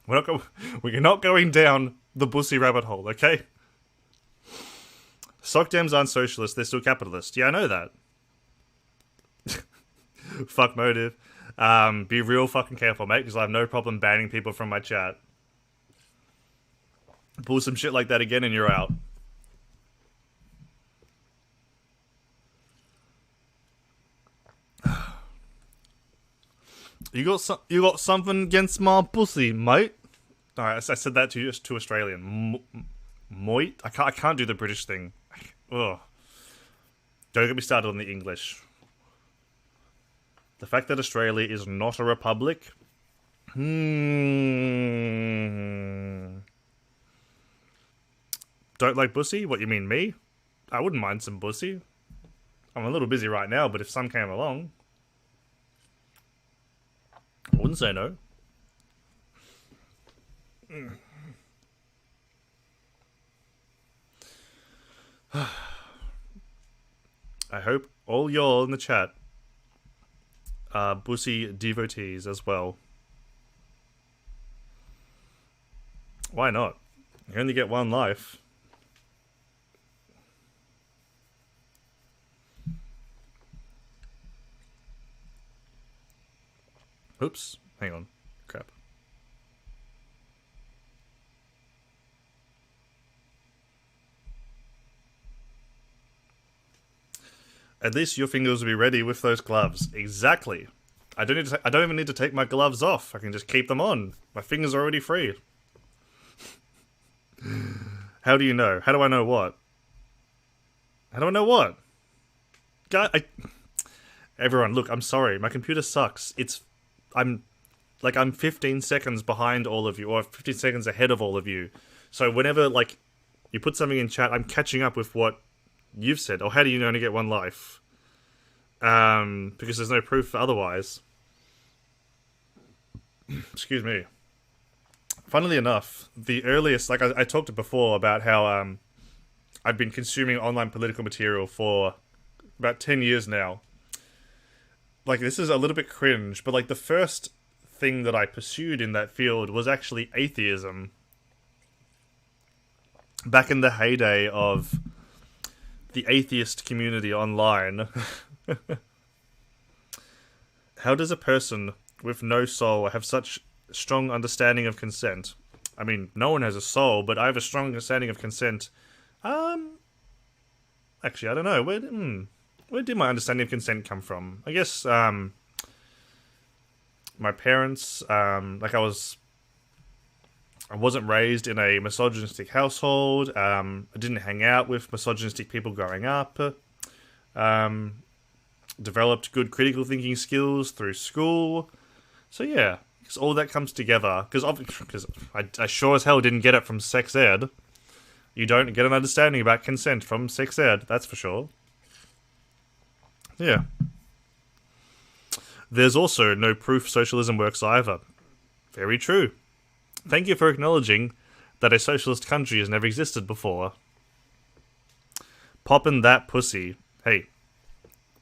We're not going down the bussy rabbit hole, okay? Sock dems aren't socialist, they're still capitalist. Yeah, I know that. Fuck motive. Be real fucking careful, mate, because I have no problem banning people from my chat. Pull some shit like that again and you're out. You got something against my pussy, mate? Alright, I said that to Australian. Moit? I can't do the British thing. Ugh. Don't get me started on the English. The fact that Australia is not a republic? Don't like bussy? What, you mean me? I wouldn't mind some bussy. I'm a little busy right now, but if some came along... I wouldn't say no. I hope all y'all in the chat are bussy devotees as well. Why not? You only get one life. Oops, hang on. Crap. At least your fingers will be ready with those gloves. Exactly. I don't even need to take my gloves off. I can just keep them on. My fingers are already free. How do you know? How do I know what? How do I know what? Everyone, look, I'm sorry. My computer sucks. I'm 15 seconds behind all of you, or 15 seconds ahead of all of you. So whenever, like, you put something in chat, I'm catching up with what you've said. Or how do you only get one life? Because there's no proof otherwise. Excuse me. Funnily enough, the earliest, like I talked before about how I've been consuming online political material for about 10 years now. Like, this is a little bit cringe, but, like, the first thing that I pursued in that field was actually atheism. Back in the heyday of the atheist community online. How does a person with no soul have such strong understanding of consent? I mean, no one has a soul, but I have a strong understanding of consent. Actually, I don't know. Where did my understanding of consent come from? I guess, my parents, I wasn't raised in a misogynistic household. I didn't hang out with misogynistic people growing up. Developed good critical thinking skills through school. So yeah, because all that comes together. Because I sure as hell didn't get it from sex ed. You don't get an understanding about consent from sex ed, that's for sure. Yeah. There's also no proof socialism works either. Very true. Thank you for acknowledging that a socialist country has never existed before. Poppin' that pussy. Hey,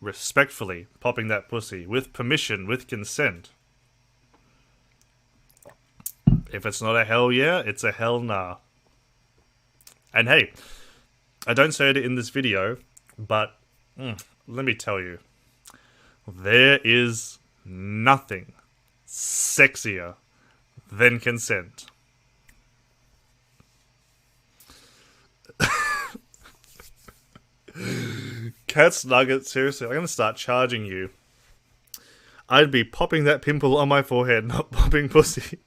respectfully popping that pussy. With permission, with consent. If it's not a hell yeah, it's a hell nah. And hey, I don't say it in this video, but let me tell you. There is nothing sexier than consent. Cat's nugget, seriously, I'm gonna start charging you. I'd be popping that pimple on my forehead, not popping pussy.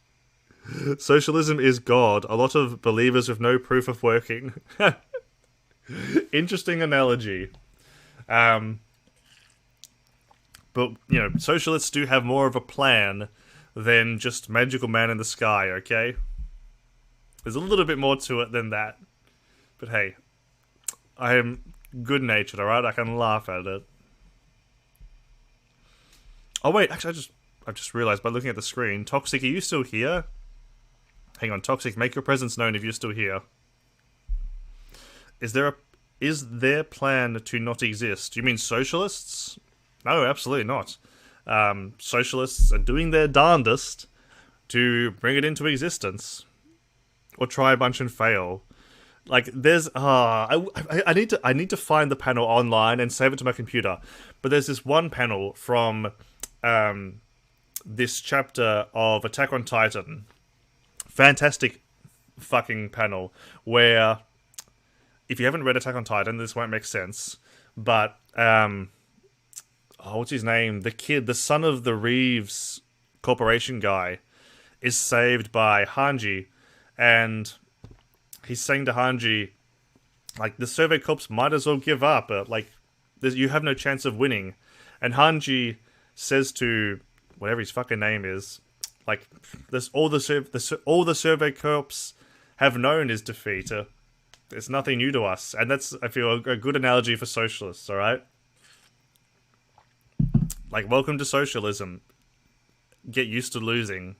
Socialism is God. A lot of believers with no proof of working. Interesting analogy. But, you know, socialists do have more of a plan than just magical man in the sky, okay? There's a little bit more to it than that. But hey, I am good-natured, alright? I can laugh at it. Oh wait, actually I just realized by looking at the screen, Toxic, are you still here? Hang on, Toxic, make your presence known if you're still here. Is their plan to not exist? Do you mean socialists? No, absolutely not. Socialists are doing their darndest to bring it into existence. Or try a bunch and fail. Like, there's... I need to find the panel online and save it to my computer. But there's this one panel from this chapter of Attack on Titan. Fantastic fucking panel. Where, if you haven't read Attack on Titan, this won't make sense. But, what's his name? The son of the Reeves Corporation guy is saved by Hanji. And he's saying to Hanji, like, the Survey Corps might as well give up. Like, you have no chance of winning. And Hanji says to whatever his fucking name is, like, all the Survey Corps have known is defeat. It's nothing new to us. And that's, I feel, a good analogy for socialists, alright? Like, welcome to socialism. Get used to losing.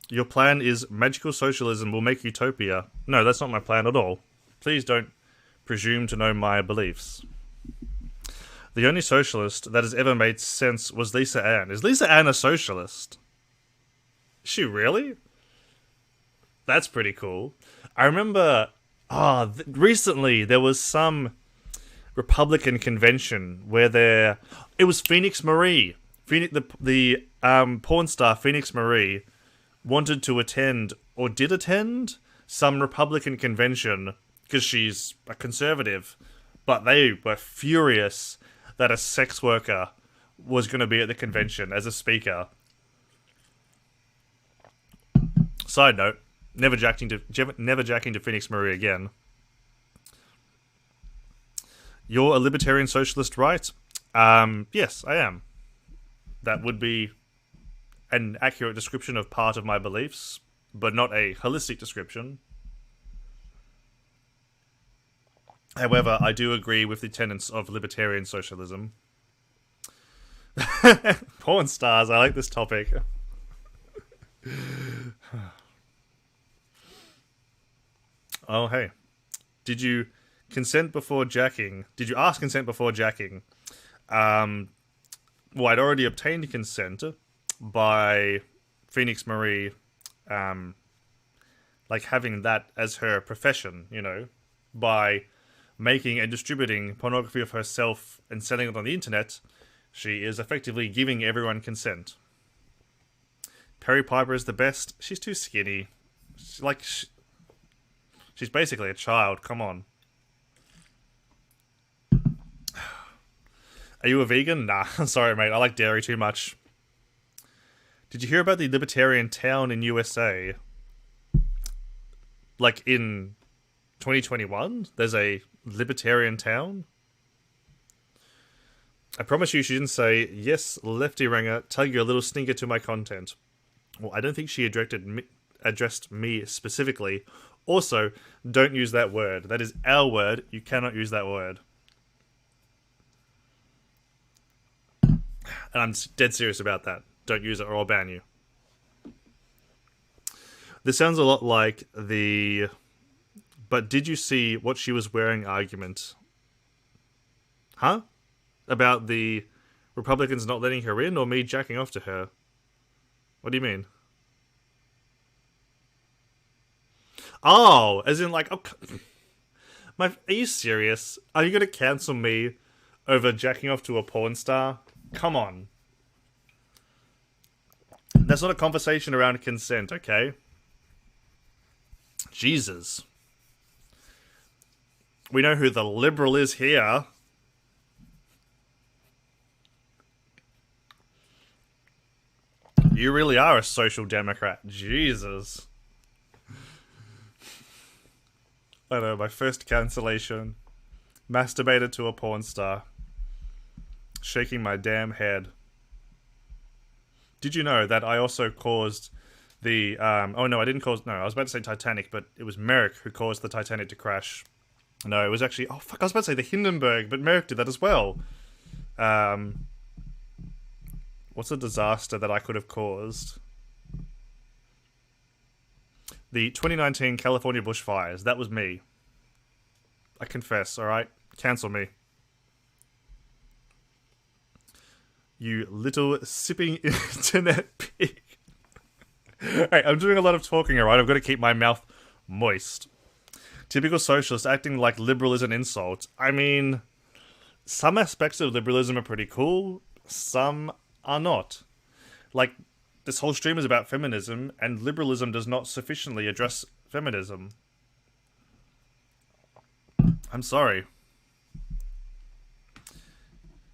Your plan is magical socialism will make utopia. No, that's not my plan at all. Please don't presume to know my beliefs. The only socialist that has ever made sense was Lisa Ann. Is Lisa Ann a socialist? Is she really? That's pretty cool. I remember... recently there was some Republican convention where it was Phoenix Marie. The porn star Phoenix Marie wanted to attend, or did attend, some Republican convention because she's a conservative, but they were furious that a sex worker was going to be at the convention as a speaker. Side note, never jacking to Phoenix Marie again. You're a libertarian socialist, right? Yes, I am. That would be an accurate description of part of my beliefs, but not a holistic description. However, I do agree with the tenets of libertarian socialism. Porn stars, I like this topic. Oh, hey. Did you consent before jacking? Did you ask consent before jacking? Well, I'd already obtained consent by Phoenix Marie, like having that as her profession, you know, by making and distributing pornography of herself and selling it on the internet. She is effectively giving everyone consent. Perry Piper is the best. She's too skinny. She's basically a child. Come on. Are you a vegan? Nah, sorry, mate. I like dairy too much. Did you hear about the libertarian town in USA? Like in 2021? There's a libertarian town? I promise you she didn't say, yes, lefty ringer, tug your little stinker to my content. Well, I don't think she addressed me specifically. Also, don't use that word. That is our word. You cannot use that word. And I'm dead serious about that. Don't use it or I'll ban you. This sounds a lot like the "but did you see what she was wearing" argument. Huh? About the Republicans not letting her in or me jacking off to her? What do you mean? Oh, as in like... Oh, are you serious? Are you going to cancel me over jacking off to a porn star? Come on. That's not a conversation around consent, okay? Jesus. We know who the liberal is here. You really are a social democrat. Jesus. I know, my first cancellation. Masturbated to a porn star. Shaking my damn head. Did you know that I also caused the... oh no, I didn't cause... No, I was about to say Titanic, but it was Merrick who caused the Titanic to crash. No, it was actually... Oh, fuck, I was about to say the Hindenburg, but Merrick did that as well. What's a disaster that I could have caused? The 2019 California bushfires. That was me. I confess, alright? Cancel me. You little sipping internet pig. Hey, I'm doing a lot of talking, alright? I've got to keep my mouth moist. Typical socialist acting like liberal is an insult. I mean, some aspects of liberalism are pretty cool. Some are not. Like, this whole stream is about feminism, and liberalism does not sufficiently address feminism. I'm sorry.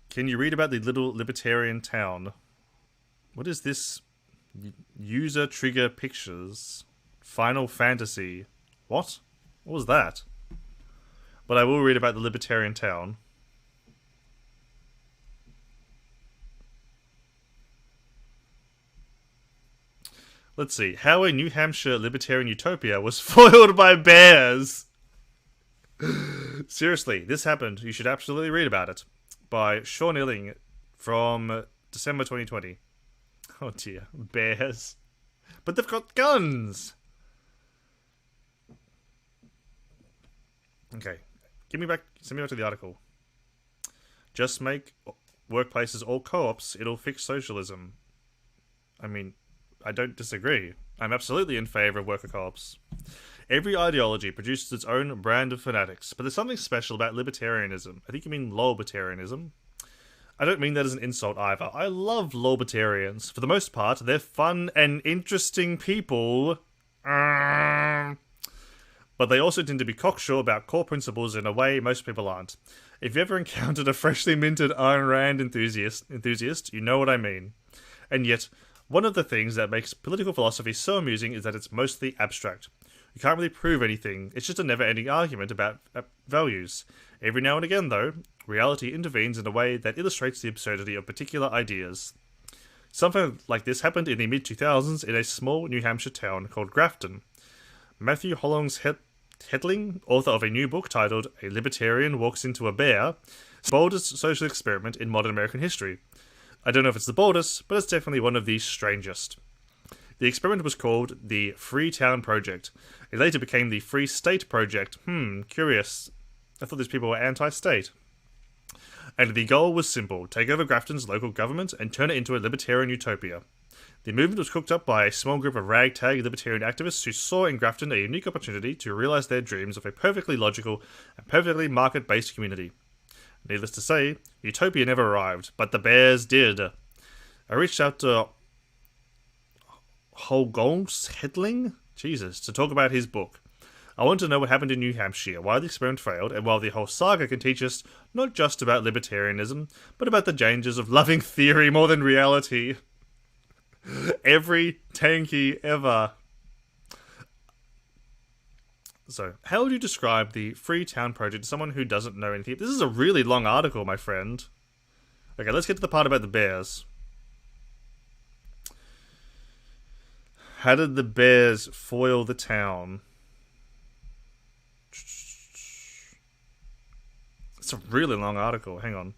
Can you read about the little libertarian town? What is this? User trigger pictures. Final Fantasy. What? What was that? But I will read about the libertarian town. Let's see. How a New Hampshire libertarian utopia was foiled by bears. Seriously, this happened. You should absolutely read about it. By Sean Illing from December 2020. Oh dear. Bears. But they've got guns! Okay. Send me back to the article. Just make workplaces all co-ops. It'll fix socialism. I mean... I don't disagree. I'm absolutely in favour of worker co-ops. Every ideology produces its own brand of fanatics, but there's something special about libertarianism. I think you mean lolbertarianism. I don't mean that as an insult either. I love lolbertarians. For the most part, they're fun and interesting people. But they also tend to be cocksure about core principles in a way most people aren't. If you ever encountered a freshly minted Ayn Rand enthusiast, you know what I mean. And yet... one of the things that makes political philosophy so amusing is that it's mostly abstract. You can't really prove anything, it's just a never-ending argument about values. Every now and again, though, reality intervenes in a way that illustrates the absurdity of particular ideas. Something like this happened in the mid-2000s in a small New Hampshire town called Grafton. Matthew Hollings Hetling, author of a new book titled A Libertarian Walks Into a Bear, the boldest social experiment in modern American history. I don't know if it's the boldest, but it's definitely one of the strangest. The experiment was called the Freetown Project. It later became the Free State Project. Curious. I thought these people were anti-state. And the goal was simple. Take over Grafton's local government and turn it into a libertarian utopia. The movement was cooked up by a small group of ragtag libertarian activists who saw in Grafton a unique opportunity to realize their dreams of a perfectly logical and perfectly market-based community. Needless to say, utopia never arrived, but the bears did. I reached out to Hedling, Jesus, to talk about his book. I want to know what happened in New Hampshire, why the experiment failed, and why the whole saga can teach us not just about libertarianism, but about the dangers of loving theory more than reality. Every tanky ever. So, how would you describe the Freetown Project to someone who doesn't know anything? This is a really long article, my friend. Okay, let's get to the part about the bears. How did the bears foil the town? It's a really long article. Hang on.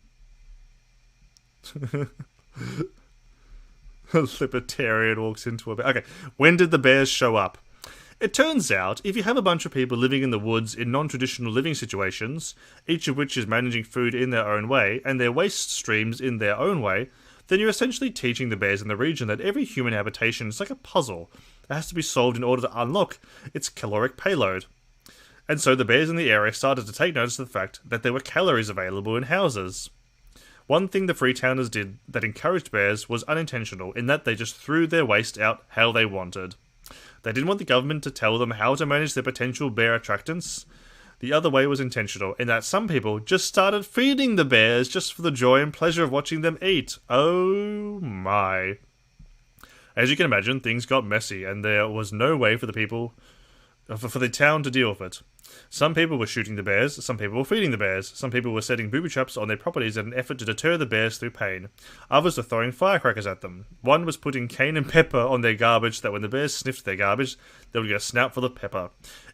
A libertarian walks into a bear. Okay, when did the bears show up? It turns out, if you have a bunch of people living in the woods in non-traditional living situations, each of which is managing food in their own way, and their waste streams in their own way, then you're essentially teaching the bears in the region that every human habitation is like a puzzle that has to be solved in order to unlock its caloric payload. And so the bears in the area started to take notice of the fact that there were calories available in houses. One thing the Freetowners did that encouraged bears was unintentional, in that they just threw their waste out how they wanted. They didn't want the government to tell them how to manage their potential bear attractants. The other way was intentional, in that some people just started feeding the bears just for the joy and pleasure of watching them eat. Oh my. As you can imagine, things got messy, and there was no way for the town to deal with it. Some people were shooting the bears, some people were feeding the bears, some people were setting booby traps on their properties in an effort to deter the bears through pain. Others were throwing firecrackers at them. One was putting cayenne and pepper on their garbage that when the bears sniffed their garbage, they would get a snout full of pepper.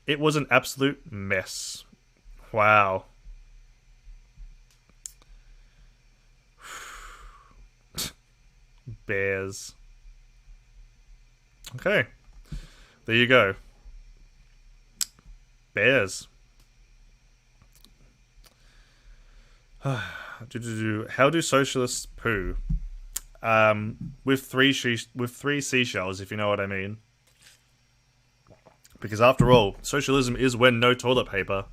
It was an absolute mess. Wow. Bears. Okay. There you go. Bears. How do socialists poo? With three seashells, if you know what I mean. Because after all, socialism is when no toilet paper.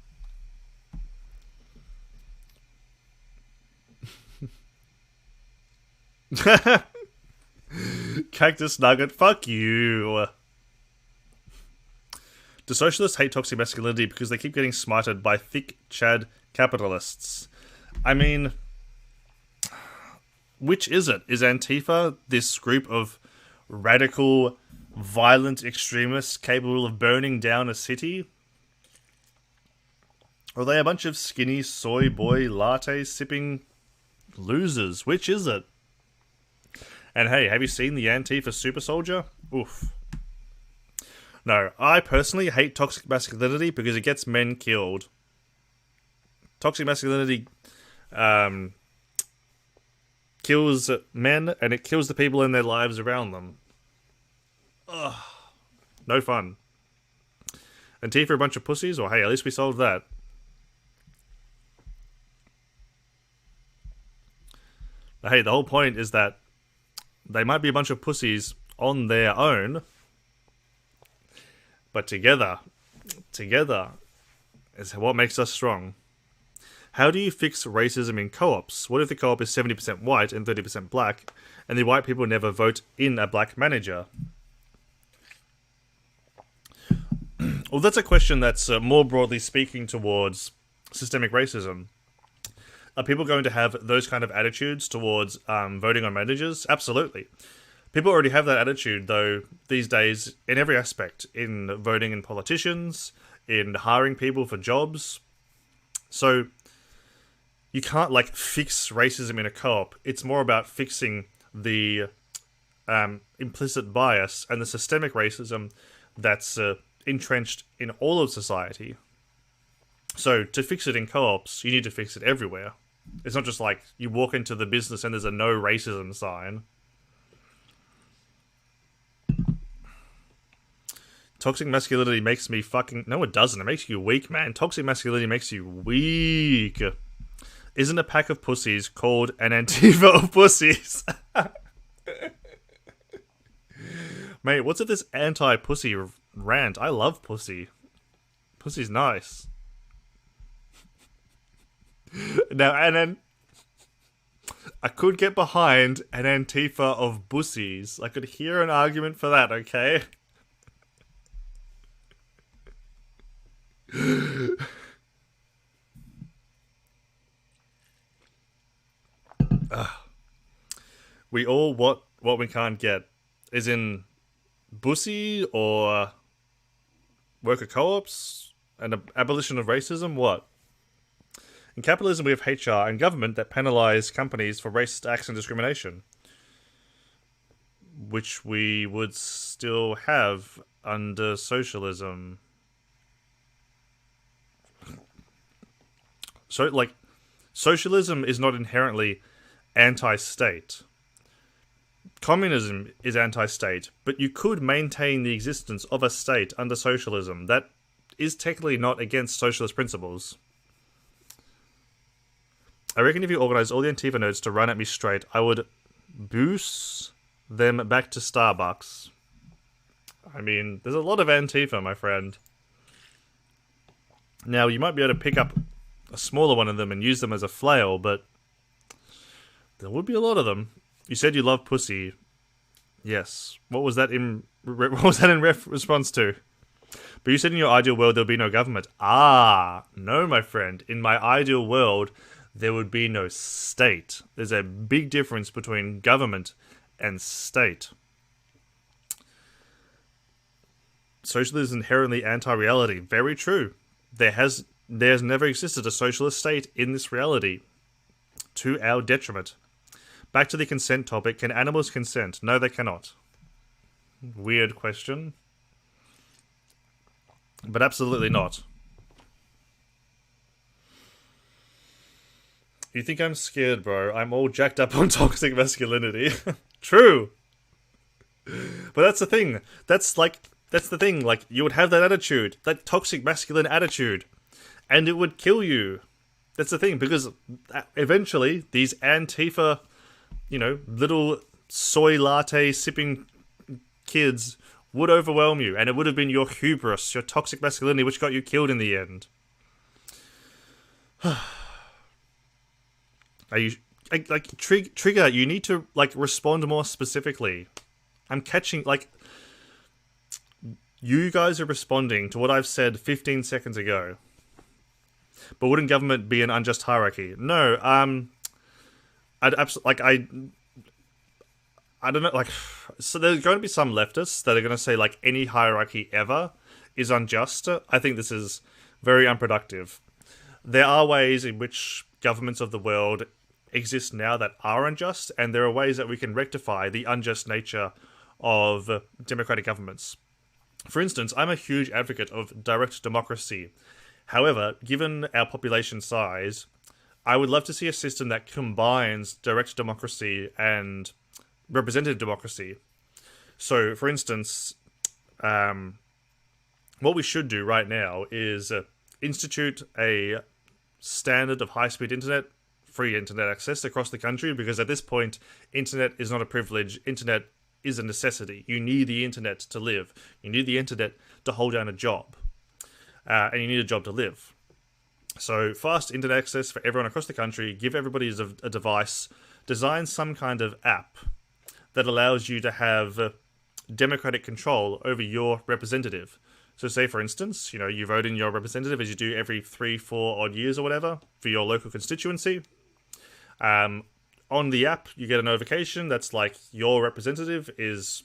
Cactus nugget, fuck you. Do socialists hate toxic masculinity because they keep getting smited by thick Chad capitalists? I mean, which is it? Is Antifa this group of radical, violent extremists capable of burning down a city? Or are they a bunch of skinny soy boy latte sipping losers? Which is it? And hey, have you seen the Antifa super soldier? Oof. No, I personally hate toxic masculinity because it gets men killed. Toxic masculinity kills men, and it kills the people in their lives around them. Ugh. No fun. Antifa are a bunch of pussies? Or hey, at least we solved that. But hey, the whole point is that they might be a bunch of pussies on their own, but together is what makes us strong. How do you fix racism in co-ops? What if the co-op is 70% white and 30% black, and the white people never vote in a black manager? Well, that's a question that's more broadly speaking towards systemic racism. Are people going to have those kind of attitudes towards voting on managers? Absolutely. People already have that attitude, though, these days, in every aspect. In voting in politicians, in hiring people for jobs. So, you can't, fix racism in a co-op. It's more about fixing the implicit bias and the systemic racism that's entrenched in all of society. So, to fix it in co-ops, you need to fix it everywhere. It's not just like you walk into the business and there's a no racism sign. Toxic masculinity makes me fucking... No, it doesn't. It makes you weak, man. Toxic masculinity makes you weak. Isn't a pack of pussies called an Antifa of pussies? Mate, what's with this anti-pussy rant? I love pussy. Pussy's nice. Now, and then... I could get behind an Antifa of bussies. I could hear an argument for that, okay? We all want what we can't get. Is in bussy or worker co-ops and abolition of racism? What? In capitalism, we have HR and government that penalise companies for racist acts and discrimination, which we would still have under socialism. So, like, socialism is not inherently anti-state. Communism is anti-state, but you could maintain the existence of a state under socialism. That is technically not against socialist principles. I reckon if you organise all the Antifa nerds to run at me straight, I would boost them back to Starbucks. I mean, there's a lot of Antifa, my friend. Now, you might be able to pick up a smaller one of them and use them as a flail, but there would be a lot of them. You said you love pussy. Yes. What was that in response to? But you said in your ideal world there would be no government. Ah, no, my friend. In my ideal world, there would be no state. There's a big difference between government and state. Socialism is inherently anti-reality. Very true. There's never existed a socialist state in this reality, to our detriment. Back to the consent topic. Can animals consent? No, they cannot. Weird question. But absolutely not. You think I'm scared, bro? I'm all jacked up on toxic masculinity. True. But that's the thing. That's the thing. Like, you would have that attitude. That toxic masculine attitude. And it would kill you. That's the thing. Because eventually, these Antifa, little soy latte sipping kids would overwhelm you. And it would have been your hubris, your toxic masculinity, which got you killed in the end. Are you Trigger? You need to respond more specifically. I'm catching you guys are responding to what I've said 15 seconds ago. But wouldn't government be an unjust hierarchy? No. I'd absolutely I don't know. So there's going to be some leftists that are going to say any hierarchy ever is unjust. I think this is very unproductive. There are ways in which governments of the world exist now that are unjust, and there are ways that we can rectify the unjust nature of democratic governments. For instance, I'm a huge advocate of direct democracy. However, given our population size, I would love to see a system that combines direct democracy and representative democracy. So, for instance, what we should do right now is institute a standard of high-speed internet, free internet access across the country, because at this point, internet is not a privilege. Internet is a necessity. You need the internet to live. You need the internet to hold down a job. And you need a job to live. So fast internet access for everyone across the country, give everybody a device, design some kind of app that allows you to have democratic control over your representative. So say, for instance, you vote in your representative as you do every 3-4 odd years or whatever for your local constituency. On the app, you get a notification that's your representative is,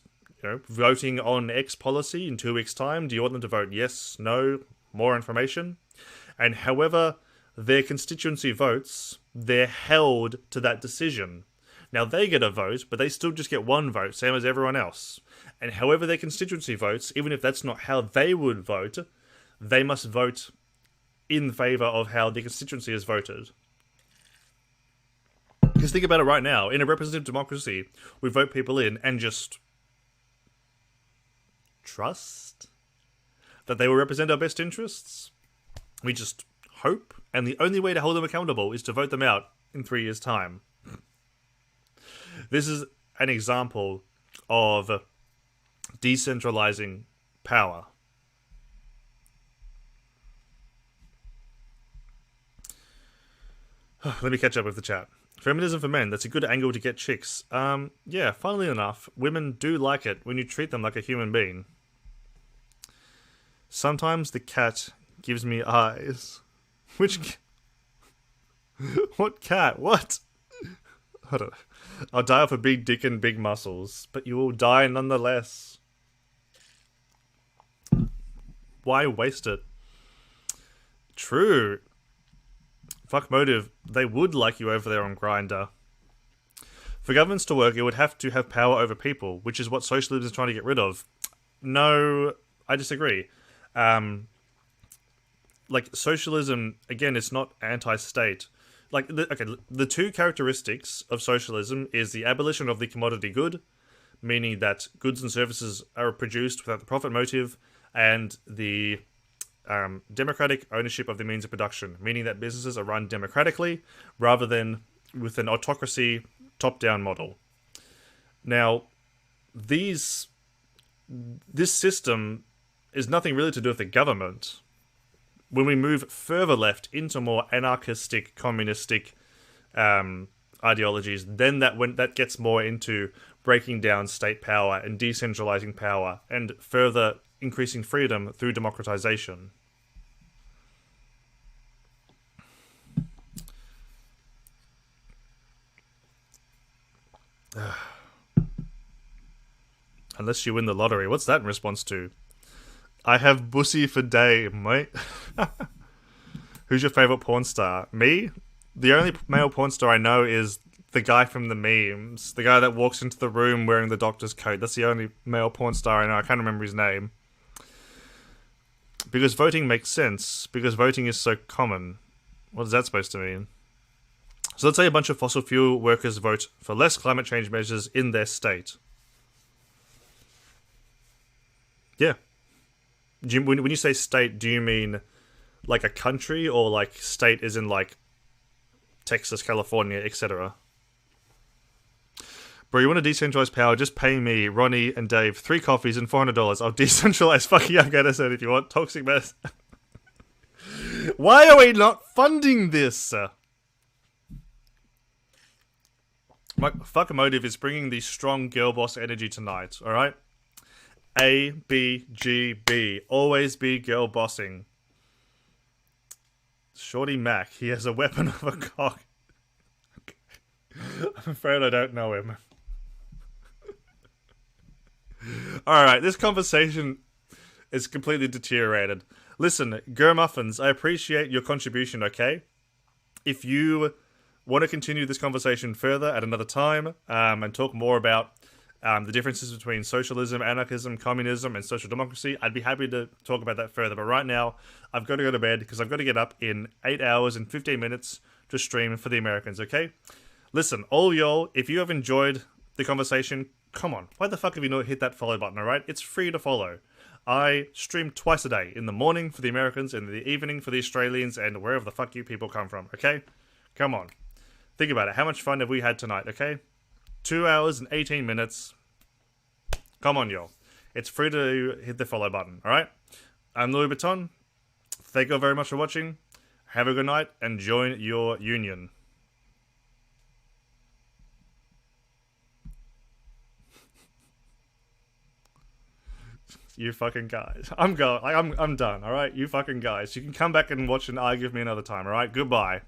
voting on X policy in 2 weeks' time. Do you want them to vote yes, no, more information? And however their constituency votes, they're held to that decision. Now, they get a vote, but they still just get one vote, same as everyone else. And however their constituency votes, even if that's not how they would vote, they must vote in favour of how the constituency has voted. Because think about it right now. In a representative democracy, we vote people in and just trust that they will represent our best interests. We just hope. And the only way to hold them accountable is to vote them out in 3 years' time. This is an example of decentralizing power. Let me catch up with the chat. Feminism for men. That's a good angle to get chicks. Yeah, funnily enough, women do like it when you treat them like a human being. Sometimes the cat gives me eyes. Which... What cat? What? I don't know. I'll die off a big dick and big muscles, but you will die nonetheless. Why waste it? True. Fuck motive. They would like you over there on Grindr. For governments to work, it would have to have power over people, which is what socialism is trying to get rid of. No, I disagree. Like, socialism, again, it's not anti-state. Like, the two characteristics of socialism is the abolition of the commodity good, meaning that goods and services are produced without the profit motive, and the democratic ownership of the means of production, meaning that businesses are run democratically rather than with an autocracy top-down model. Now, this system is nothing really to do with the government. When we move further left into more anarchistic, communistic ideologies, then that gets more into breaking down state power and decentralizing power and further increasing freedom through democratization. Unless you win the lottery. What's that in response to? I have bussy for day, mate. Who's your favorite porn star? Me? The only male porn star I know is the guy from the memes. The guy that walks into the room wearing the doctor's coat. That's the only male porn star I know. I can't remember his name. Because voting makes sense. Because voting is so common. What is that supposed to mean? So let's say a bunch of fossil fuel workers vote for less climate change measures in their state. Yeah. When you say state, do you mean like a country, or like state is in like Texas, California, etc.? Bro, you want to decentralize power? Just pay me, Ronnie, and Dave 3 coffees and $400. I'll decentralize fucking Afghanistan if you want. Toxic mess. Why are we not funding this? My fuck motive is bringing the strong girl boss energy tonight, alright? A, B, G, B. Always be girl bossing. Shorty Mac, he has a weapon of a cock. I'm afraid I don't know him. Alright, this conversation is completely deteriorated. Listen, Muffins, I appreciate your contribution, okay? If you want to continue this conversation further at another time, and talk more about the differences between socialism, anarchism, communism, and social democracy, I'd be happy to talk about that further. But right now, I've got to go to bed because I've got to get up in 8 hours and 15 minutes to stream for the Americans, okay? Listen, all y'all, if you have enjoyed the conversation, come on. Why the fuck have you not hit that follow button, alright? It's free to follow. I stream twice a day, in the morning for the Americans, and in the evening for the Australians, and wherever the fuck you people come from, okay? Come on. Think about it. How much fun have we had tonight, okay? 2 hours and 18 minutes. Come on, y'all. It's free to hit the follow button, alright? I'm Louis Vuitton. Thank you all very much for watching. Have a good night, and join your union. You fucking guys. I'm done, alright? You fucking guys. You can come back and watch and argue with me another time, alright? Goodbye.